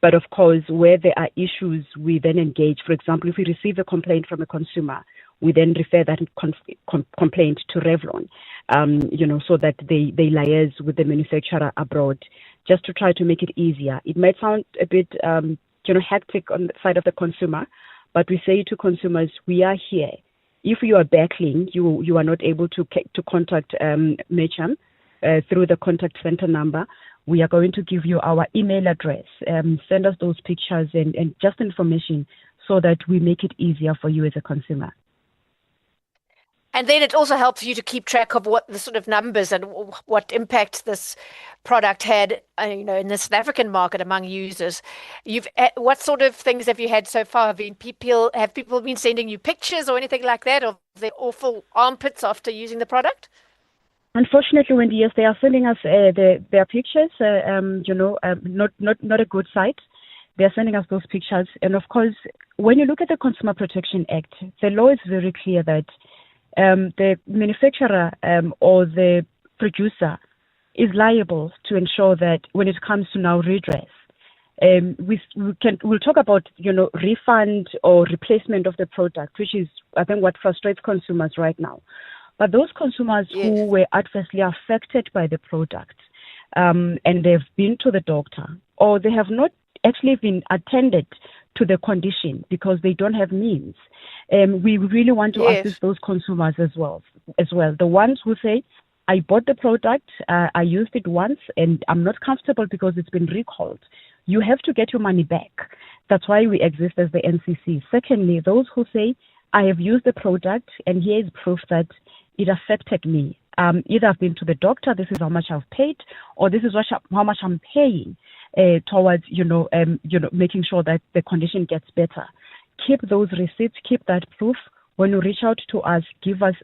But of course, where there are issues, we then engage. For example, if we receive a complaint from a consumer, we then refer that complaint to Revlon, so that they liaise with the manufacturer abroad, just to try to make it easier. It might sound a bit, hectic on the side of the consumer, but we say to consumers, we are here. If you are battling, you are not able to contact Mitcham through the contact center number, we are going to give you our email address. Send us those pictures and just information so that we make it easier for you as a consumer. And then it also helps you to keep track of what the sort of numbers and what impact this product had, in the South African market among users. What sort of things have you had so far? Have people been sending you pictures or anything like that of their awful armpits after using the product? Unfortunately, Wendy, yes, they are sending us their pictures. Not a good sight. They're sending us those pictures. And of course, when you look at the Consumer Protection Act, the law is very clear that the manufacturer or the producer is liable to ensure that when it comes to now redress, we'll talk about, refund or replacement of the product, which is, I think, what frustrates consumers right now. But those consumers who were adversely affected by the product, and they've been to the doctor, or they have not actually been attended to the condition because they don't have means, we really want to assist those consumers as well. The ones who say, I bought the product, I used it once, and I'm not comfortable because it's been recalled. You have to get your money back. That's why we exist as the NCC. Secondly, those who say, I have used the product, and here is proof that it affected me. Either I've been to the doctor, this is how much I've paid, or this is how much I'm paying towards, making sure that the condition gets better. Keep those receipts, keep that proof. When you reach out to us, give us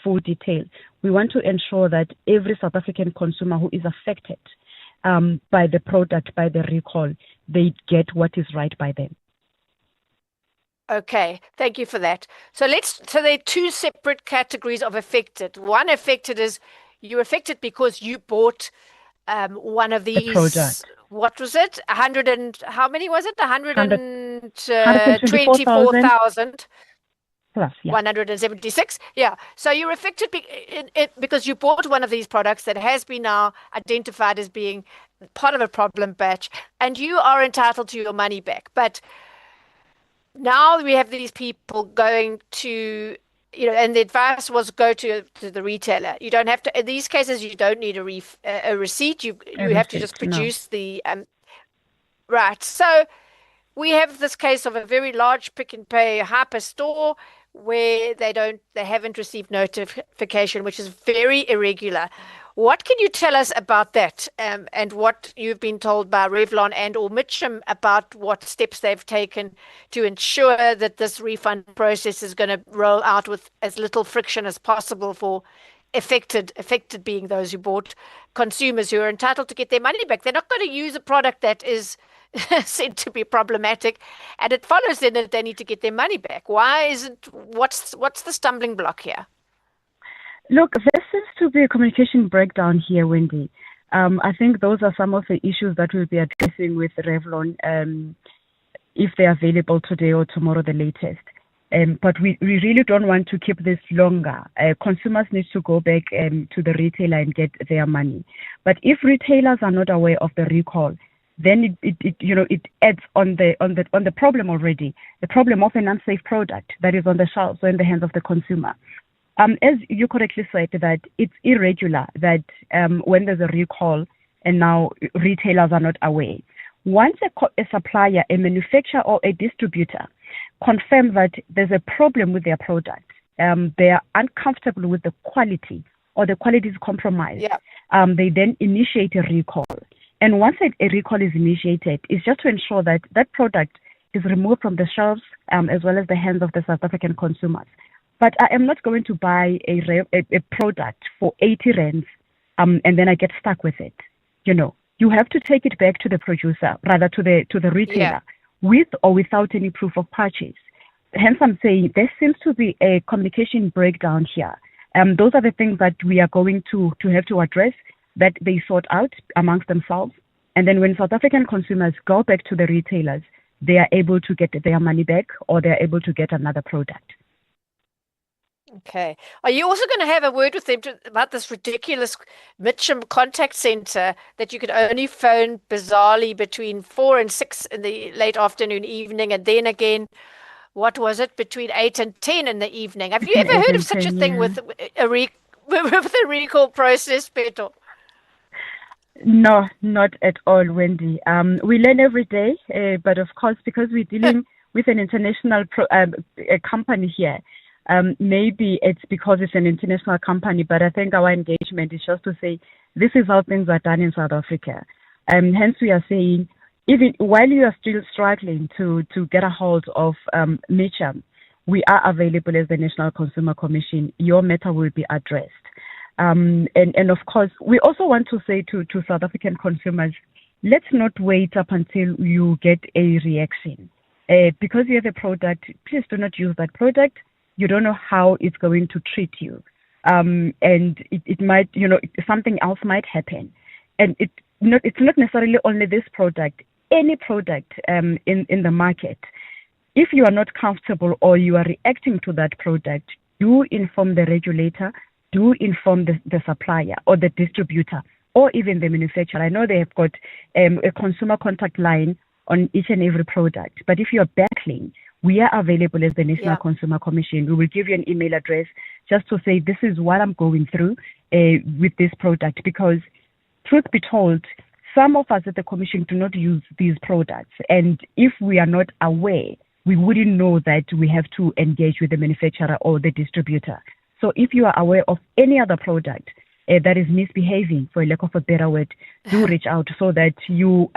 full detail. We want to ensure that every South African consumer who is affected by the product, by the recall, they get what is right by them. Okay, thank you for that. So there are two separate categories of affected. One affected is you're affected because you bought one of these. The product. What was it? How many was it? 124,000. Plus, yeah. 176. Yeah. So you're affected because you bought one of these products that has been now identified as being part of a problem batch, and you are entitled to your money back. But now we have these people going to, and the advice was go to the retailer. You don't have to, in these cases, you don't need a receipt. You have to just produce the, right. So we have this case of a very large Pick n Pay hyper store where they haven't received notification, which is very irregular. What can you tell us about that, and what you've been told by Revlon and or Mitcham about what steps they've taken to ensure that this refund process is going to roll out with as little friction as possible for affected being those who bought, consumers who are entitled to get their money back? They're not going to use a product that is said to be problematic, and it follows then that they need to get their money back. Why isn't, what's the stumbling block here? Look, there seems to be a communication breakdown here, Wendy. I think those are some of the issues that we'll be addressing with Revlon if they're available today or tomorrow the latest. But we really don't want to keep this longer. Consumers need to go back to the retailer and get their money. But if retailers are not aware of the recall, then it adds on the problem already, the problem of an unsafe product that is on the shelves or in the hands of the consumer. As you correctly said, that it's irregular that when there's a recall and now retailers are not aware. Once a supplier, a manufacturer or a distributor confirms that there's a problem with their product, they are uncomfortable with the quality or the quality is compromised, they then initiate a recall. And once a recall is initiated, it's just to ensure that that product is removed from the shelves as well as the hands of the South African consumers. But I am not going to buy a product for 80 rands and then I get stuck with it. You have to take it back to the producer, rather to the retailer, with or without any proof of purchase. Hence, I'm saying there seems to be a communication breakdown here. Those are the things that we are going to have to address, that they sort out amongst themselves. And then when South African consumers go back to the retailers, they are able to get their money back or they are able to get another product. Okay. Are you also going to have a word with them about this ridiculous Mitcham contact center that you could only phone bizarrely between 4 and 6 in the late afternoon, evening, and then again, what was it, between 8 and 10 in the evening? Have you ever heard of such a thing with a recall process, Peto? No, not at all, Wendy. We learn every day, but of course, because we're dealing with an international company here, maybe it's because it's an international company, but I think our engagement is just to say this is how things are done in South Africa. Hence, we are saying, even while you are still struggling to get a hold of Mitcham, we are available as the National Consumer Commission. Your matter will be addressed. And of course, we also want to say to South African consumers, let's not wait up until you get a reaction. Because you have a product, please do not use that product. You don't know how it's going to treat you. And it might, something else might happen. And it's not necessarily only this product, any product in the market. If you are not comfortable or you are reacting to that product, do inform the regulator, do inform the supplier or the distributor or even the manufacturer. I know they have got a consumer contact line on each and every product. But if you're battling, we are available as the National Consumer Commission. We will give you an email address just to say, this is what I'm going through with this product. Because truth be told, some of us at the Commission do not use these products. And if we are not aware, we wouldn't know that we have to engage with the manufacturer or the distributor. So if you are aware of any other product that is misbehaving, for lack of a better word, do reach out so that you,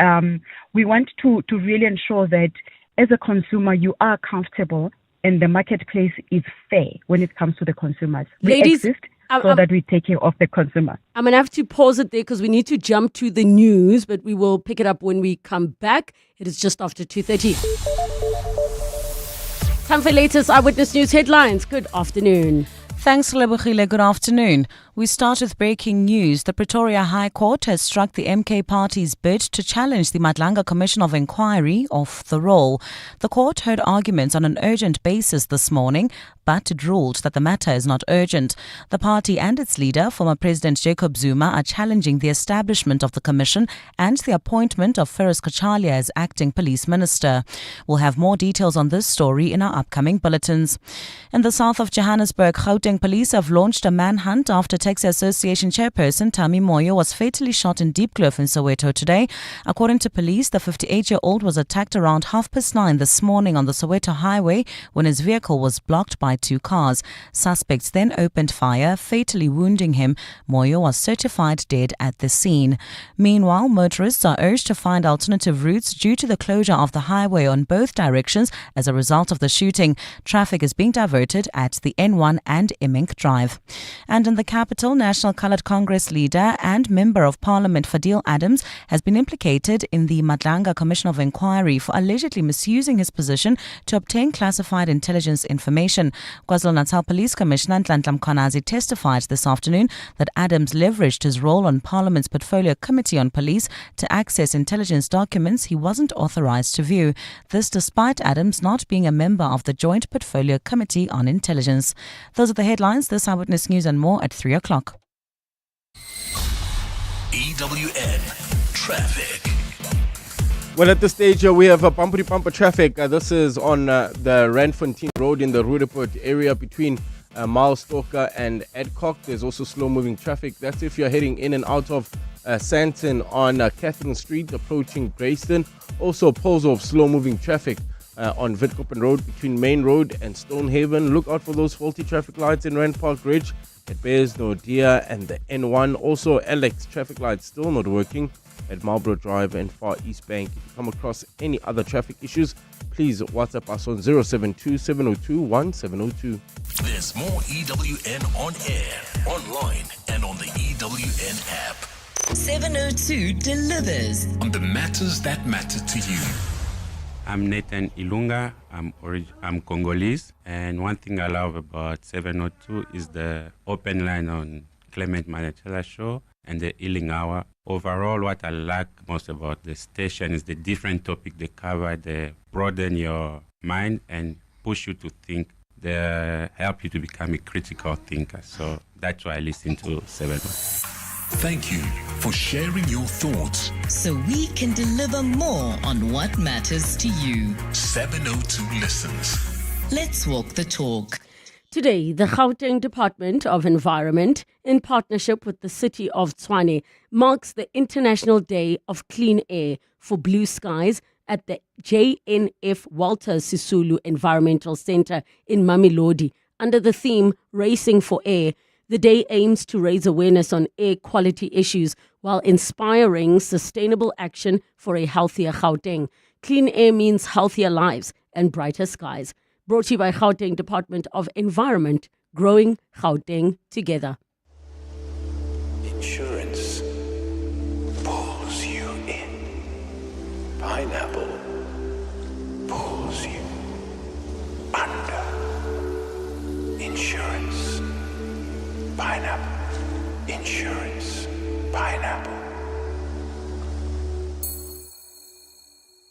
we want to really ensure that as a consumer, you are comfortable and the marketplace is fair when it comes to the consumers. Ladies, we exist so that we take care of the consumer. I'm going to have to pause it there because we need to jump to the news, but we will pick it up when we come back. It is just after 2:30. Time for latest Eyewitness News headlines. Good afternoon. Thanks, Relebogile. Good afternoon. We start with breaking news. The Pretoria High Court has struck the MK Party's bid to challenge the Madlanga Commission of Inquiry off the roll. The court heard arguments on an urgent basis this morning, but it ruled that the matter is not urgent. The party and its leader, former President Jacob Zuma, are challenging the establishment of the commission and the appointment of Feroz Kachalia as acting police minister. We'll have more details on this story in our upcoming bulletins. In the south of Johannesburg, Gauteng police have launched a manhunt after Taxi Association chairperson Tammy Moyo was fatally shot in Diepkloof in Soweto today. According to police, the 58-year-old was attacked around 9:30 this morning on the Soweto highway when his vehicle was blocked by two cars. Suspects then opened fire, fatally wounding him. Moyo was certified dead at the scene. Meanwhile, motorists are urged to find alternative routes due to the closure of the highway on both directions as a result of the shooting. Traffic is being diverted at the N1 and Imink Drive. And in the capital, National Coloured Congress leader and Member of Parliament Fadil Adams has been implicated in the Madlanga Commission of Inquiry for allegedly misusing his position to obtain classified intelligence information. KwaZulu-Natal Police Commissioner Nhlanhla Mkhwanazi testified this afternoon that Adams leveraged his role on Parliament's Portfolio Committee on Police to access intelligence documents he wasn't authorised to view. This despite Adams not being a member of the Joint Portfolio Committee on Intelligence. Those are the headlines. This Eyewitness News and more at 3 o'clock. EWN Traffic. Well, at this stage, we have a bumper traffic. This is on the Randfontein Road in the Rudeport area between Milestalker and Adcock. There's also slow-moving traffic. That's if you're heading in and out of Sandton on Catherine Street, approaching Grayston. Also, poles of slow-moving traffic on Witkoppen Road between Main Road and Stonehaven. Look out for those faulty traffic lights in Rand Park Ridge at Bears, Nordia and the N1. Also, Alex traffic lights still not working at Marlborough Drive and Far East Bank. If you come across any other traffic issues, please WhatsApp us on 072-702-1702. There's more EWN on air, online, and on the EWN app. 702 delivers on the matters that matter to you. I'm Nathan Ilunga. I'm Congolese, and one thing I love about 702 is the open line on Clement Manachela show and the Healing Hour. Overall, what I like most about the station is the different topic they cover. They broaden your mind and push you to think. They help you to become a critical thinker. So that's why I listen to 702. Thank you for sharing your thoughts. so we can deliver more on what matters to you. 702 listens. Let's walk the talk. Today, the Gauteng Department of Environment, in partnership with the city of Tshwane, marks the International Day of Clean Air for Blue Skies at the JNF Walter Sisulu Environmental Centre in Mamelodi under the theme Racing for Air. The day aims to raise awareness on air quality issues while inspiring sustainable action for a healthier Gauteng. Clean air means healthier lives and brighter skies. Brought to you by Gauteng Department of Environment, growing Gauteng together. Insurance pulls you in. Pineapple pulls you under. Insurance. Pineapple. Insurance. Pineapple.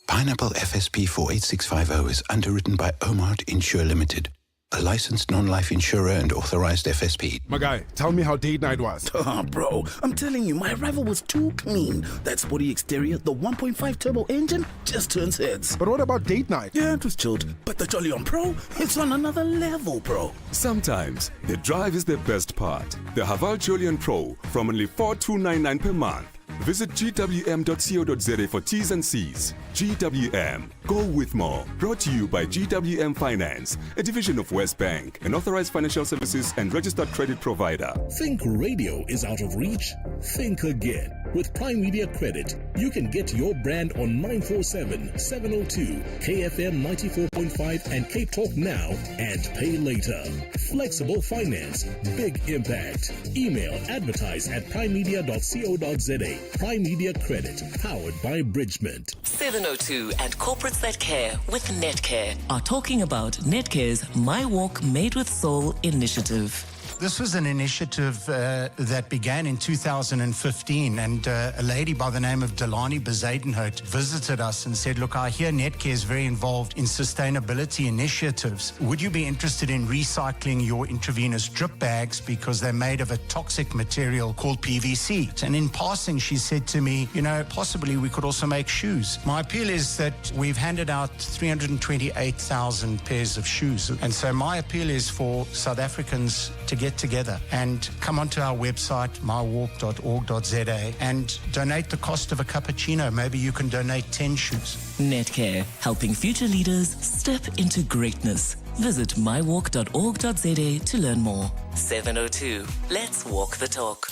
Pineapple FSP 48650 is underwritten by Omart Insure Limited, a licensed non-life insurer and authorized FSP. My guy, tell me how date night was. Bro, I'm telling you, my arrival was too clean. That sporty exterior, the 1.5 turbo engine, just turns heads. But what about date night? Yeah, it was chilled. But the Jolly on Pro, it's on another level, bro. Sometimes the drive is the best part. The Haval Jolion Pro from only $4,299 per month. Visit gwm.co.za for T's and C's. GWM. Go with more. Brought to you by GWM Finance, a division of West Bank, an authorized financial services and registered credit provider. Think radio is out of reach? Think again. With Prime Media Credit, you can get your brand on 947, 702, KFM 94.5 and Cape Talk now and pay later. Flexible finance, big impact. Email advertise@primemedia.co.za. Prime Media Credit, powered by Bridgement. 702 and Corporates That Care with Netcare are talking about Netcare's My Walk Made with Soul initiative. This was an initiative that began in 2015, and a lady by the name of Delani Bezadenhout visited us and said, look, I hear Netcare is very involved in sustainability initiatives. Would you be interested in recycling your intravenous drip bags because they're made of a toxic material called PVC? And in passing, she said to me, possibly we could also make shoes. My appeal is that we've handed out 328,000 pairs of shoes. And so my appeal is for South Africans to get together and come onto our website, mywalk.org.za, and donate the cost of a cappuccino. Maybe you can donate 10 shoes. Netcare, helping future leaders step into greatness. Visit mywalk.org.za to learn more. 702, let's walk the talk.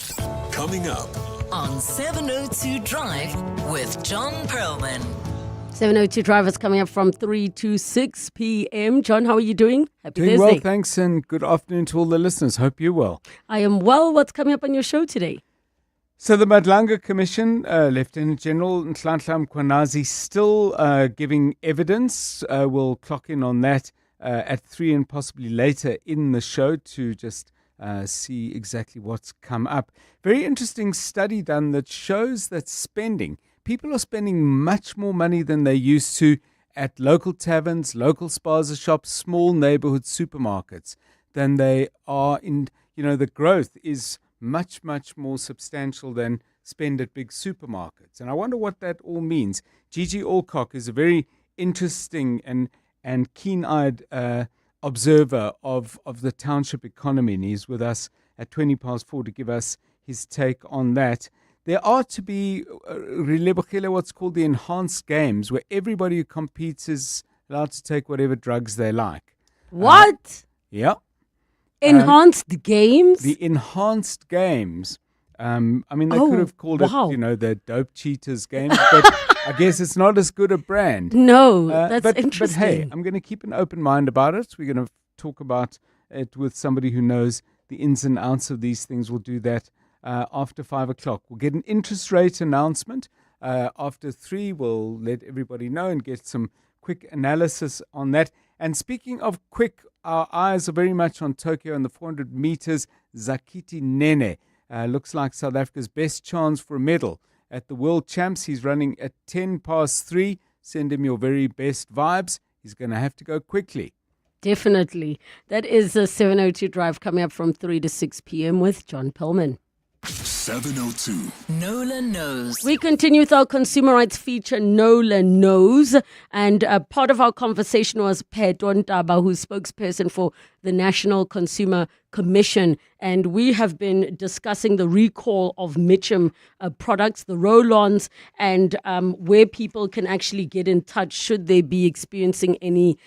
Coming up On 702 Drive with John Perlman. 702 drivers coming up from 3 to 6 p.m. John, how are you doing? Happy Doing Thursday. well, thanks, and good afternoon to all the listeners. Hope you're well. I am well. What's coming up on your show today? So the Madlanga Commission, Lieutenant General Nhlanhla Mkhwanazi still giving evidence. We'll clock in on that at 3 and possibly later in the show to just see exactly what's come up. Very interesting study done that shows that people are spending much more money than they used to at local taverns, local spaza shops, small neighborhood supermarkets than they are in, the growth is much, much more substantial than spend at big supermarkets. And I wonder what that all means. Gigi Alcock is a very interesting and keen-eyed observer of the township economy, and he's with us at 4:20 to give us his take on that. There are to be, Relebogile, what's called the enhanced games, where everybody who competes is allowed to take whatever drugs they like. What? Yeah. Enhanced games? The enhanced games. They could have called it, the Dope Cheaters games, but I guess it's not as good a brand. No, that's interesting. But hey, I'm going to keep an open mind about it. We're going to talk about it with somebody who knows the ins and outs of these things. We'll do that after 5 o'clock. We'll get an interest rate announcement. After 3, we'll let everybody know and get some quick analysis on that. And speaking of quick, our eyes are very much on Tokyo and the 400 meters. Zakiti Nene looks like South Africa's best chance for a medal at the World Champs. He's running at 3:10. Send him your very best vibes. He's going to have to go quickly. Definitely. That is a 702 Drive coming up from 3 to 6 p.m. with John Perlman. 702. Nola Knows. We continue with our consumer rights feature, Nola Knows. And part of our conversation was Pedro Ntaba, who's spokesperson for the National Consumer Commission. And we have been discussing the recall of Mitchum products, the roll-ons, and where people can actually get in touch should they be experiencing any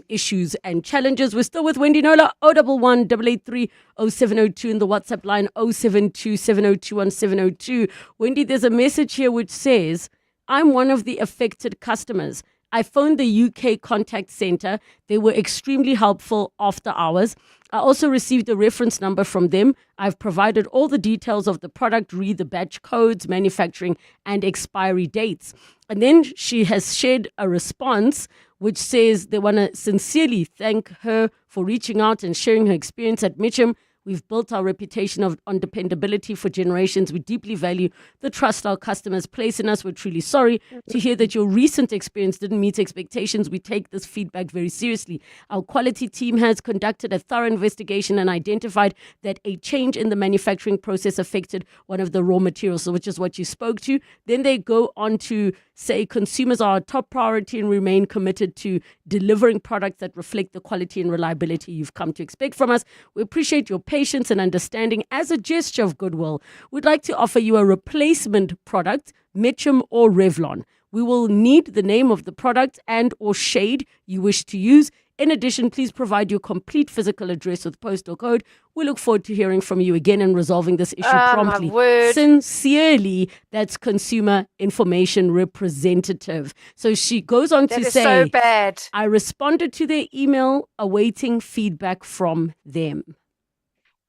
issues and challenges. We're still with Wendy Nola, 011 883 0702 in the WhatsApp line 072 702 1702. Wendy, there's a message here which says, I'm one of the affected customers. I phoned the UK contact center. They were extremely helpful after hours. I also received a reference number from them. I've provided all the details of the product, read the batch codes, manufacturing and expiry dates. And then she has shared a response which says they want to sincerely thank her for reaching out and sharing her experience at Mitcham. We've built our reputation on dependability for generations. We deeply value the trust our customers place in us. We're truly sorry to hear that your recent experience didn't meet expectations. We take this feedback very seriously. Our quality team has conducted a thorough investigation and identified that a change in the manufacturing process affected one of the raw materials, which is what you spoke to. Then they go on to say consumers are our top priority and remain committed to delivering products that reflect the quality and reliability you've come to expect from us. We appreciate your patience and understanding. As a gesture of goodwill, we'd like to offer you a replacement product, Mitcham or Revlon. We will need the name of the product and or shade you wish to use. In addition, please provide your complete physical address with postal code. We look forward to hearing from you again and resolving this issue promptly. Sincerely, that's Consumer Information Representative. So she goes on to say, so bad. I responded to their email awaiting feedback from them.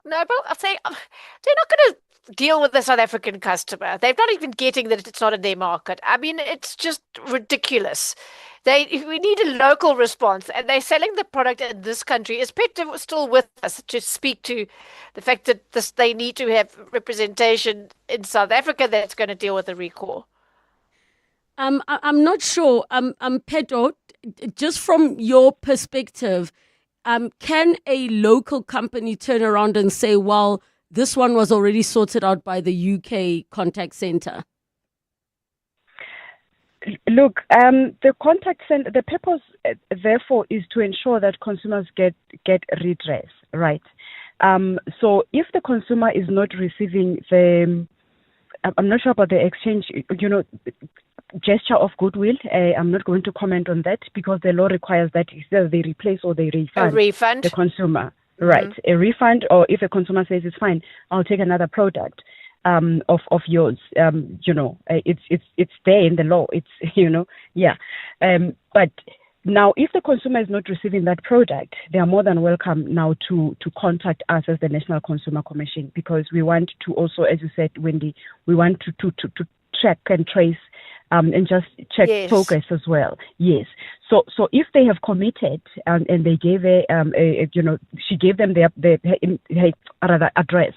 No, but I'll say they're not going to deal with the South African customer. They're not even getting that it's not in their market. I mean, it's just ridiculous. We need a local response, and they're selling the product in this country. Is Peter still with us to speak to the fact that they need to have representation in South Africa that's going to deal with the recall? I'm not sure. Pedro, just from your perspective, can a local company turn around and say, well, this one was already sorted out by the UK contact center? Look, the contact center, the purpose, therefore, is to ensure that consumers get redress, right? So if the consumer is not receiving I'm not sure about the exchange, gesture of goodwill. I'm not going to comment on that because the law requires that either they replace or they refund the consumer. Mm-hmm. Right, a refund, or if a consumer says it's fine, I'll take another product of yours. It's there in the law. It's But now, if the consumer is not receiving that product, they are more than welcome now to contact us as the National Consumer Commission, because we want to also, as you said, Wendy, we want to track and trace and just check progress as well. Yes. So if they have committed and they gave she gave them their address,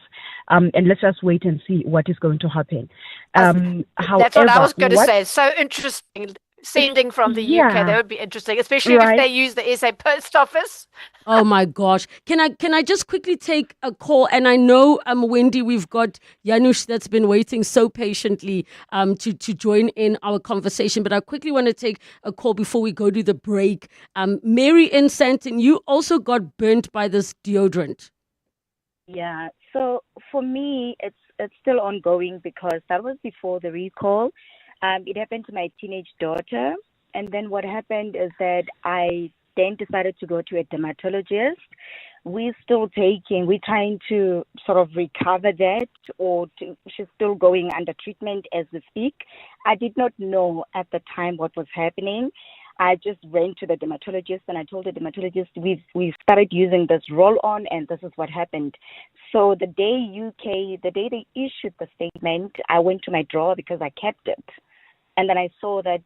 and let's just wait and see what is going to happen. However, that's what I was going to say. It's so interesting. Sending from the UK, that would be interesting, especially if they use the SA Post Office. Oh my gosh. Can I just quickly take a call? And I know, Wendy, we've got Janusz that's been waiting so patiently to join in our conversation. But I quickly want to take a call before we go to the break. Mary in Sandton, you also got burnt by this deodorant. Yeah. So for me, it's still ongoing because that was before the recall. It happened to my teenage daughter. And then what happened is that I then decided to go to a dermatologist. We're trying to sort of recover that, she's still going under treatment as we speak. I did not know at the time what was happening. I just went to the dermatologist and I told the dermatologist we've started using this roll-on and this is what happened. So the day they issued the statement, I went to my drawer because I kept it. And then I saw that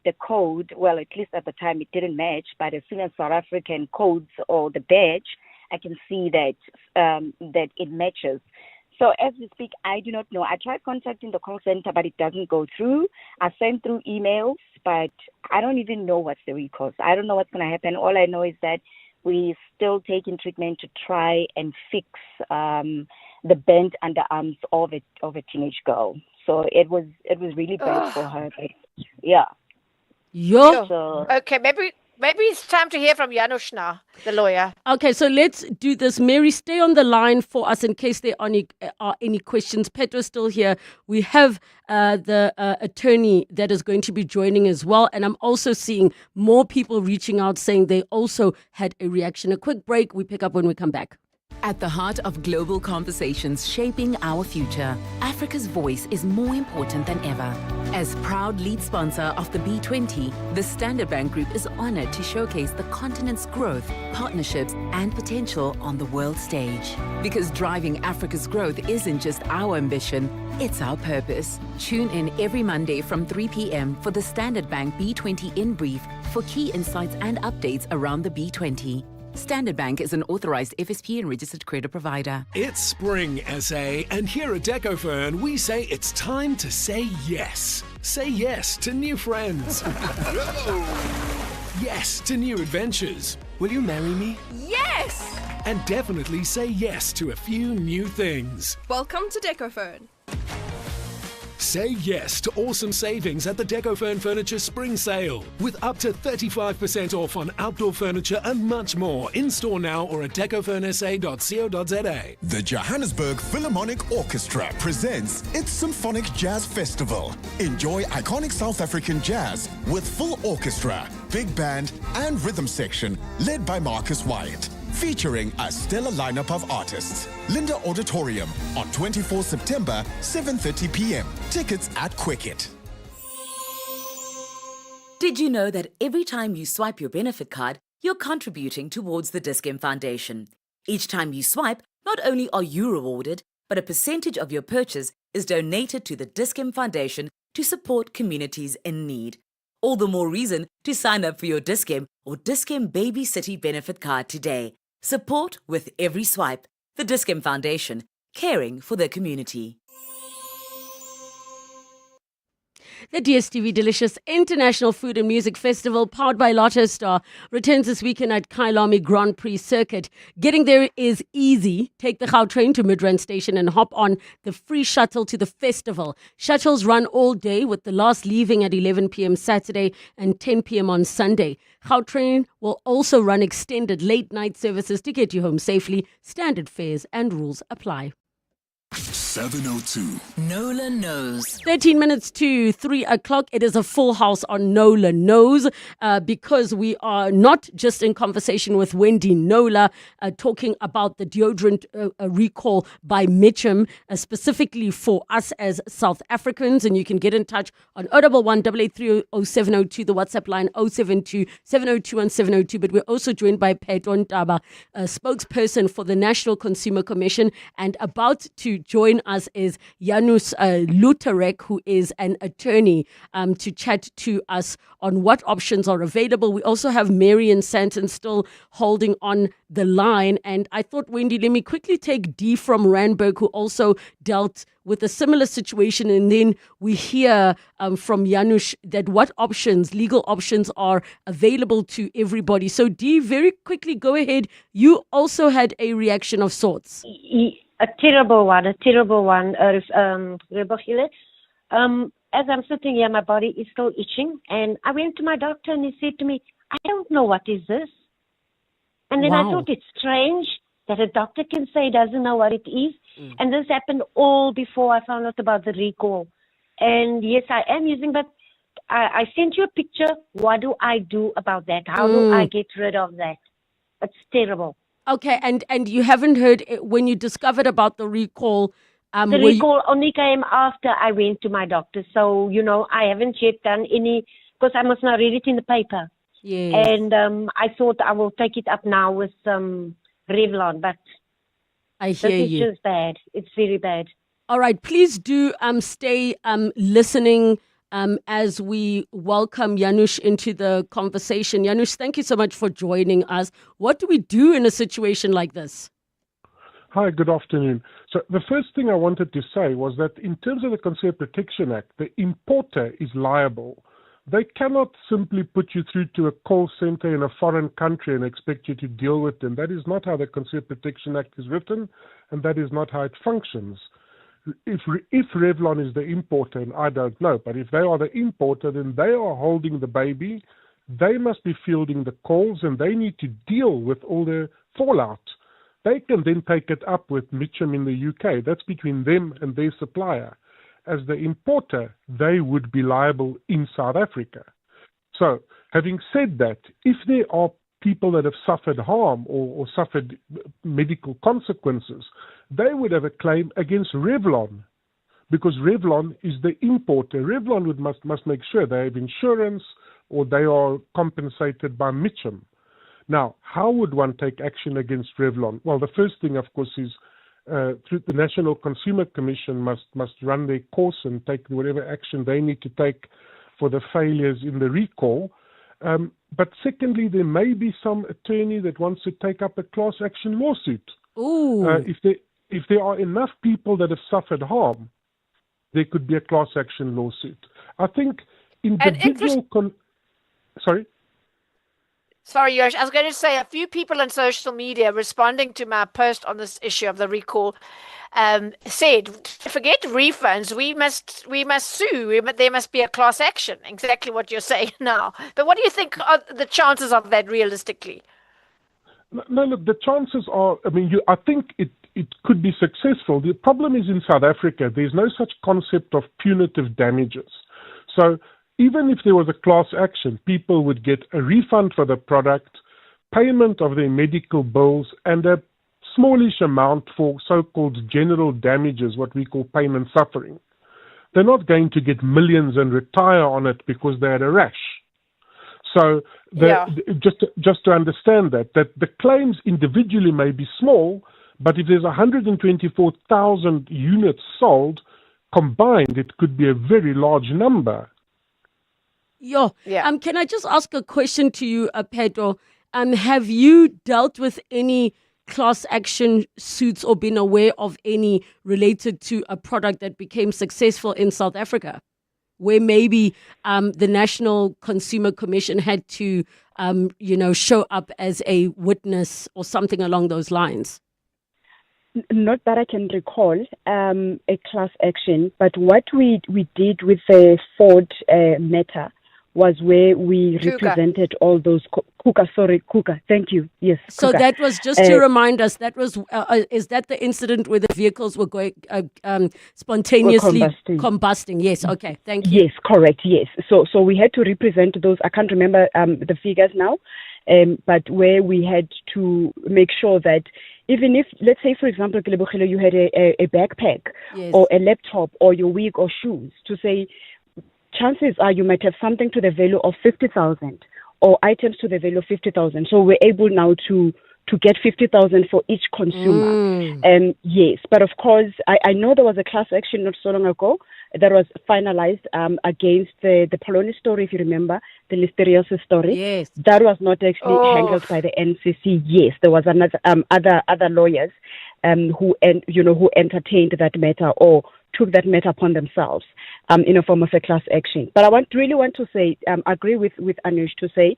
the code, well, at least at the time it didn't match, but as soon as South African codes or the badge, I can see that that it matches. So as we speak, I do not know. I tried contacting the call center, but it doesn't go through. I sent through emails, but I don't even know what's the recourse. I don't know what's going to happen. All I know is that we're still taking treatment to try and fix the bent underarms of a teenage girl. So it was really bad for her. But yeah. So, okay, maybe it's time to hear from Janusz now, the lawyer. Okay, so let's do this. Mary, stay on the line for us in case there are any questions. Petro's still here. We have the attorney that is going to be joining as well. And I'm also seeing more people reaching out saying they also had a reaction. A quick break. We pick up when we come back. At the heart of global conversations shaping our future, Africa's voice is more important than ever. As proud lead sponsor of the B20, the Standard Bank Group is honored to showcase the continent's growth, partnerships, and potential on the world stage. Because driving Africa's growth isn't just our ambition, it's our purpose. Tune in every Monday from 3 p.m. for the Standard Bank B20 In Brief for key insights and updates around the B20. Standard Bank is an authorized FSP and registered credit provider. It's spring, SA, and here at DecoFern, we say it's time to say yes. Say yes to new friends. Yes to new adventures. Will you marry me? Yes! And definitely say yes to a few new things. Welcome to DecoFern. Say yes to awesome savings at the DecoFern Furniture Spring Sale with up to 35% off on outdoor furniture and much more. In-store now or at decofernsa.co.za. The Johannesburg Philharmonic Orchestra presents its Symphonic Jazz Festival. Enjoy iconic South African jazz with full orchestra, big band and rhythm section led by Marcus Wyatt. Featuring a stellar lineup of artists. Linda Auditorium on 24 September, 7:30 p.m. Tickets at Quicket. Did you know that every time you swipe your benefit card, you're contributing towards the Dis-Chem Foundation? Each time you swipe, not only are you rewarded, but a percentage of your purchase is donated to the Dis-Chem Foundation to support communities in need. All the more reason to sign up for your Dis-Chem or Dis-Chem Baby City benefit card today. Support with every swipe. The Dis-Chem Foundation, caring for their community. The DSTV Delicious International Food and Music Festival, powered by Lotto Star, returns this weekend at Kyalami Grand Prix Circuit. Getting there is easy. Take the Gautrain to Midrand Station and hop on the free shuttle to the festival. Shuttles run all day, with the last leaving at 11 p.m. Saturday and 10 p.m. on Sunday. Gautrain will also run extended late-night services to get you home safely. Standard fares and rules apply. 702. Nola Knows. 13 minutes to 3 o'clock. It is a full house on Nola Knows because we are not just in conversation with Wendy Nola talking about the deodorant recall by Mitchum, specifically for us as South Africans. And you can get in touch on 011-883-0702, the WhatsApp line 072-702-1702. But we're also joined by Pedro Ntaba, a spokesperson for the National Consumer Commission, and about to join us is Janus Luterek, who is an attorney, to chat to us on what options are available. We also have Marion Santon still holding on the line. And I thought, Wendy, let me quickly take Dee from Randburg, who also dealt with a similar situation. And then we hear from Janusz that what options, legal options, are available to everybody. So Dee, very quickly, go ahead. You also had a reaction of sorts. A terrible one, Relebogile. As I'm sitting here, my body is still itching. And I went to my doctor and he said to me, I don't know what is this. And then I thought it's strange that a doctor can say he doesn't know what it is. And this happened all before I found out about the recall. And yes, I am using, but I sent you a picture. What do I do about that? How do I get rid of that? It's terrible. Okay, and you haven't heard when you discovered about the recall? The recall only came after I went to my doctor. So, I haven't yet done any, because I must not read it in the paper. Yes. And I thought I will take it up now with some Revlon, but I hear this is you. just bad. It's very bad. All right, please do stay listening as we welcome Janusz into the conversation. Janusz, thank you so much for joining us. What do we do in a situation like this? Hi, good afternoon. So the first thing I wanted to say was that in terms of the Consumer Protection Act, the importer is liable. They cannot simply put you through to a call center in a foreign country and expect you to deal with them. That is not how the Consumer Protection Act is written, and that is not how it functions. If Revlon is the importer, and I don't know, but if they are the importer, then they are holding the baby. They must be fielding the calls, and they need to deal with all the fallout. They can then take it up with Mitchum in the UK. That's between them and their supplier. As the importer, they would be liable in South Africa. So, having said that, if there are people that have suffered harm or suffered medical consequences, they would have a claim against Revlon, because Revlon is the importer. Revlon must make sure they have insurance or they are compensated by Mitcham. Now, how would one take action against Revlon? Well, the first thing, of course, is through the National Consumer Commission must run their course and take whatever action they need to take for the failures in the recall. But secondly, there may be some attorney that wants to take up a class action lawsuit. Ooh. If there are enough people that have suffered harm, there could be a class action lawsuit. I think individual... Sorry? Sorry, Yosh. I was going to say a few people on social media responding to my post on this issue of the recall said, forget refunds, we must sue. There must be a class action. Exactly what you're saying now. But what do you think are the chances of that realistically? No, look, the chances are, I think it could be successful. The problem is in South Africa, there's no such concept of punitive damages. So even if there was a class action, people would get a refund for the product, payment of their medical bills, and a smallish amount for so-called general damages, what we call pain and suffering. They're not going to get millions and retire on it because they had a rash. So just to understand that the claims individually may be small, but if there's 124,000 units sold, combined, it could be a very large number. Can I just ask a question to you, Pedro? Have you dealt with any class action suits or been aware of any related to a product that became successful in South Africa, where maybe the National Consumer Commission had to, show up as a witness or something along those lines? Not that I can recall a class action, but what we did with the Ford matter was where we represented all those Kuka. Thank you. Yes. So Kuka. that was just to remind us. That was is that the incident where the vehicles were going spontaneously combusting? Yes. Okay. Thank you. Yes. Correct. Yes. So we had to represent those. I can't remember the figures now, but where we had to make sure that even if, let's say, for example, Relebogile, you had a backpack or a laptop or your wig or shoes, to say, chances are you might have something to the value of 50,000 or items to the value of 50,000. So we're able now to get 50,000 for each consumer. Yes, but of course, I know there was a class action not so long ago that was finalized against the Poloni story, if you remember, the listeriosis story. Yes. That was not actually handled by the NCC. Yes, there was another other lawyers who entertained that matter or took that matter upon themselves in a form of a class action. But I really want to say, agree with Anush to say,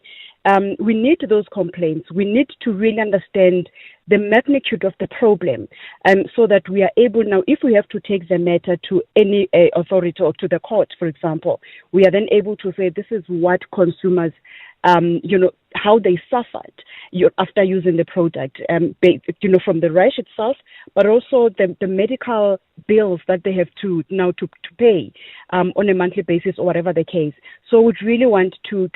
we need those complaints. We need to really understand the magnitude of the problem, so that we are able now, if we have to take the matter to any authority or to the court, for example, we are then able to say this is what consumers, how they suffered after using the product, from the rash itself, but also the medical bills that they have to pay on a monthly basis or whatever the case. So we'd really want to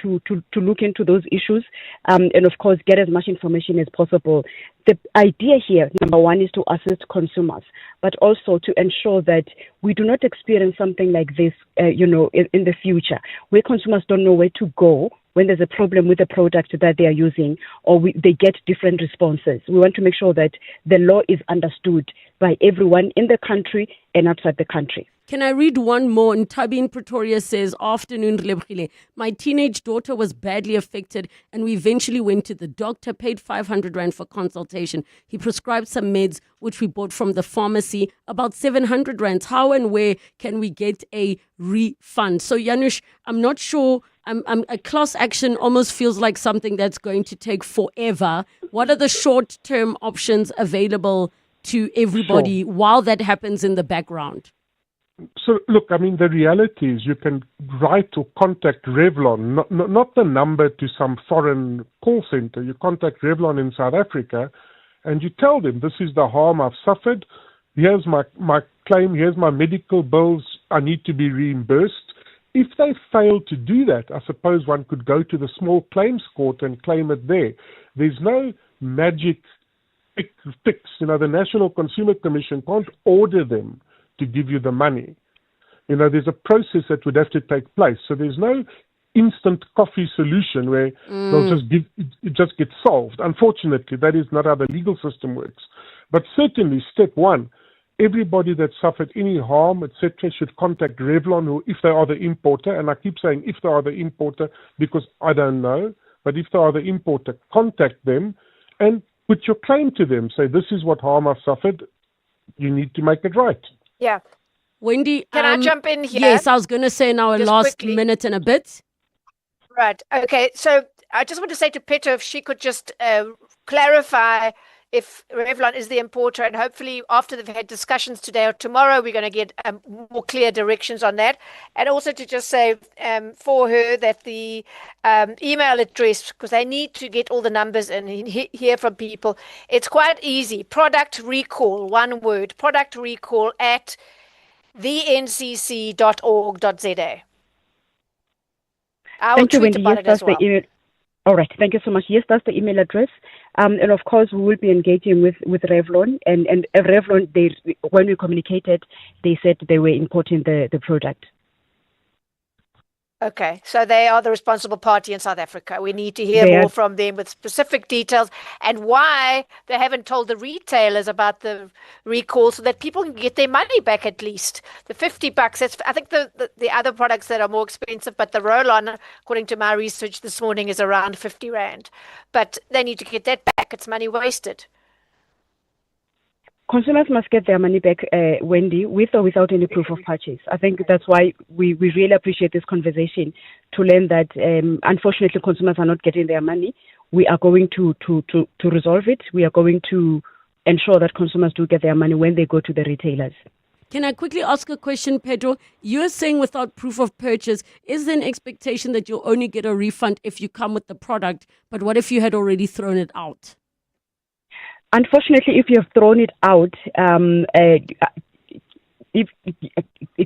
look into those issues and of course get as much information as possible. The idea here, number one, is to assist consumers, but also to ensure that we do not experience something like this, in the future, where consumers don't know where to go when there's a problem with the product that they are using, or they get different responses. We want to make sure that the law is understood by everyone in the country and outside the country. Can I read one more? And Tabi in Pretoria says, afternoon, Relebogile. My teenage daughter was badly affected and we eventually went to the doctor, paid 500 Rand for consultation. He prescribed some meds, which we bought from the pharmacy, about 700 Rand. How and where can we get a refund? So, Janusz, I'm not sure. A class action almost feels like something that's going to take forever. What are the short-term options available to everybody while that happens in the background? So, look, the reality is you can write or contact Revlon, not the number to some foreign call center. You contact Revlon in South Africa and you tell them, this is the harm I've suffered. Here's my claim. Here's my medical bills. I need to be reimbursed. If they fail to do that, I suppose one could go to the small claims court and claim it there. There's no magic fix. The National Consumer Commission can't order them to give you the money. There's a process that would have to take place. So there's no instant coffee solution where they'll it just get solved. Unfortunately, that is not how the legal system works. But certainly, step one, everybody that suffered any harm, etc., should contact Revlon, if they are the importer. And I keep saying if they are the importer because I don't know. But if they are the importer, contact them and put your claim to them. Say, this is what harm I've suffered. You need to make it right. Yeah. Wendy, can I jump in here? Yes, I was going to say now a last minute and a bit. Right. Okay. So I just want to say to Peto if she could just clarify if Revlon is the importer, and hopefully after they've had discussions today or tomorrow, we're going to get more clear directions on that. And also to just say for her that the email address, because they need to get all the numbers and hear from people, it's quite easy. Product recall, one word, product recall at thencc.org.za. I will Thank you, tweet Wendy. about Yes, it that's as well. the email. All right. Thank you so much. Yes, that's the email address. And of course, we will be engaging with Revlon. And Revlon, when we communicated, they said they were importing the product. Okay, so they are the responsible party in South Africa. We need to hear more from them with specific details and why they haven't told the retailers about the recall so that people can get their money back at least. The $50, that's, I think the other products that are more expensive, but the roll-on, according to my research this morning, is around 50 Rand. But they need to get that back. It's money wasted. Consumers must get their money back, Wendy, with or without any proof of purchase. I think that's why we really appreciate this conversation to learn that, unfortunately, consumers are not getting their money. We are going to resolve it. We are going to ensure that consumers do get their money when they go to the retailers. Can I quickly ask a question, Pedro? You're saying without proof of purchase, is there an expectation that you'll only get a refund if you come with the product? But what if you had already thrown it out? Unfortunately, if you have thrown it out,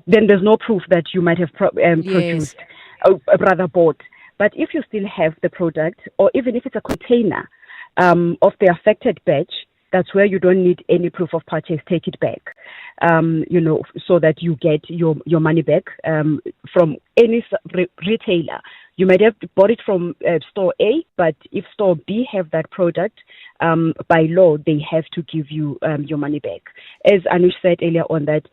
then there's no proof that you might have produced, or rather bought. But if you still have the product, or even if it's a container of the affected batch, that's where you don't need any proof of purchase. Take it back, so that you get your money back from any retailer. You might have bought it from store A, but if store B have that product, by law, they have to give you your money back. As Anush said earlier on, that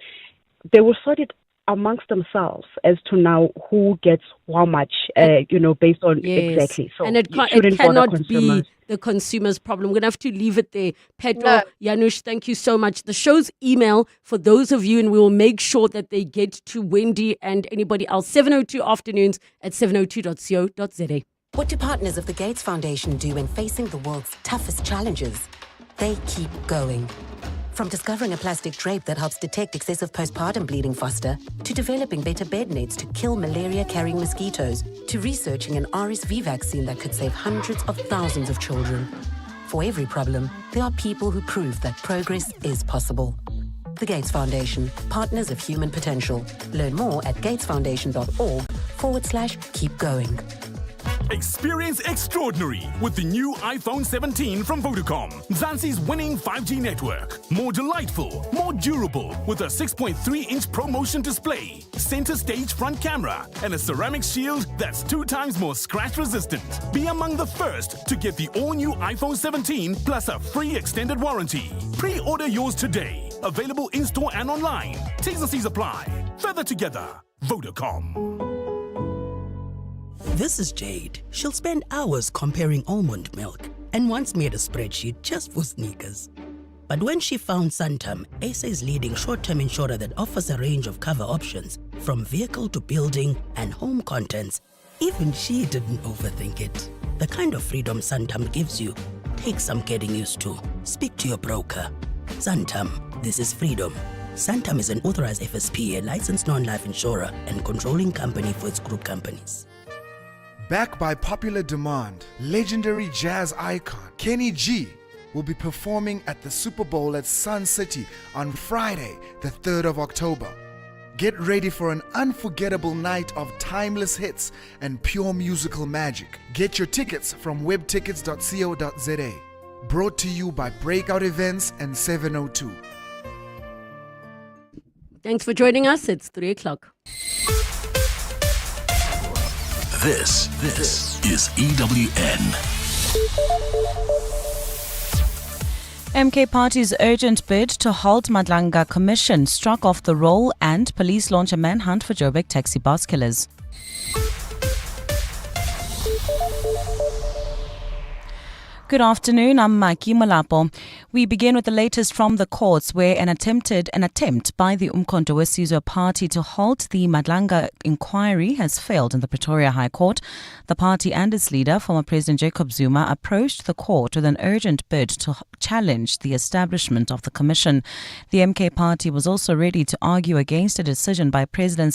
they will sort it amongst themselves as to now who gets how much, based on exactly. So and it cannot be the consumer's problem. We're going to have to leave it there. Pedro, Janusz, thank you so much. The show's email for those of you, and we will make sure that they get to Wendy and anybody else, 7:02 afternoons at 702.co.za. What do partners of the Gates Foundation do when facing the world's toughest challenges? They keep going. From discovering a plastic drape that helps detect excessive postpartum bleeding faster, to developing better bed nets to kill malaria-carrying mosquitoes, to researching an RSV vaccine that could save hundreds of thousands of children. For every problem, there are people who prove that progress is possible. The Gates Foundation, partners of human potential. Learn more at gatesfoundation.org/keep going. Experience extraordinary with the new iPhone 17 from Vodacom, Zanzi's winning 5G network. More delightful, more durable, with a 6.3-inch ProMotion display, center stage front camera, and a ceramic shield that's 2 times more scratch resistant. Be among the first to get the all-new iPhone 17 plus a free extended warranty. Pre-order yours today. Available in-store and online. T's and C's apply. Further together. Vodacom. This is Jade. She'll spend hours comparing almond milk and once made a spreadsheet just for sneakers. But when she found Santam, SA's leading short-term insurer that offers a range of cover options, from vehicle to building and home contents, even she didn't overthink it. The kind of freedom Santam gives you takes some getting used to. Speak to your broker. Santam, this is freedom. Santam is an authorized FSP, a licensed non-life insurer and controlling company for its group companies. Backed by popular demand, legendary jazz icon Kenny G will be performing at the Super Bowl at Sun City on Friday, the 3rd of October. Get ready for an unforgettable night of timeless hits and pure musical magic. Get your tickets from webtickets.co.za. Brought to you by Breakout Events and 702. Thanks for joining us. It's 3 o'clock. This is EWN. MK Party's urgent bid to halt Madlanga Commission struck off the roll and police launch a manhunt for Joburg taxi bus killers. Good afternoon, I'm Maki Malapo. We begin with the latest from the courts where an attempt by the Umkhonto weSizwe Party to halt the Madlanga inquiry has failed in the Pretoria High Court. The party and its leader, former President Jacob Zuma, approached the court with an urgent bid to challenge the establishment of the commission. The MK Party was also ready to argue against a decision by President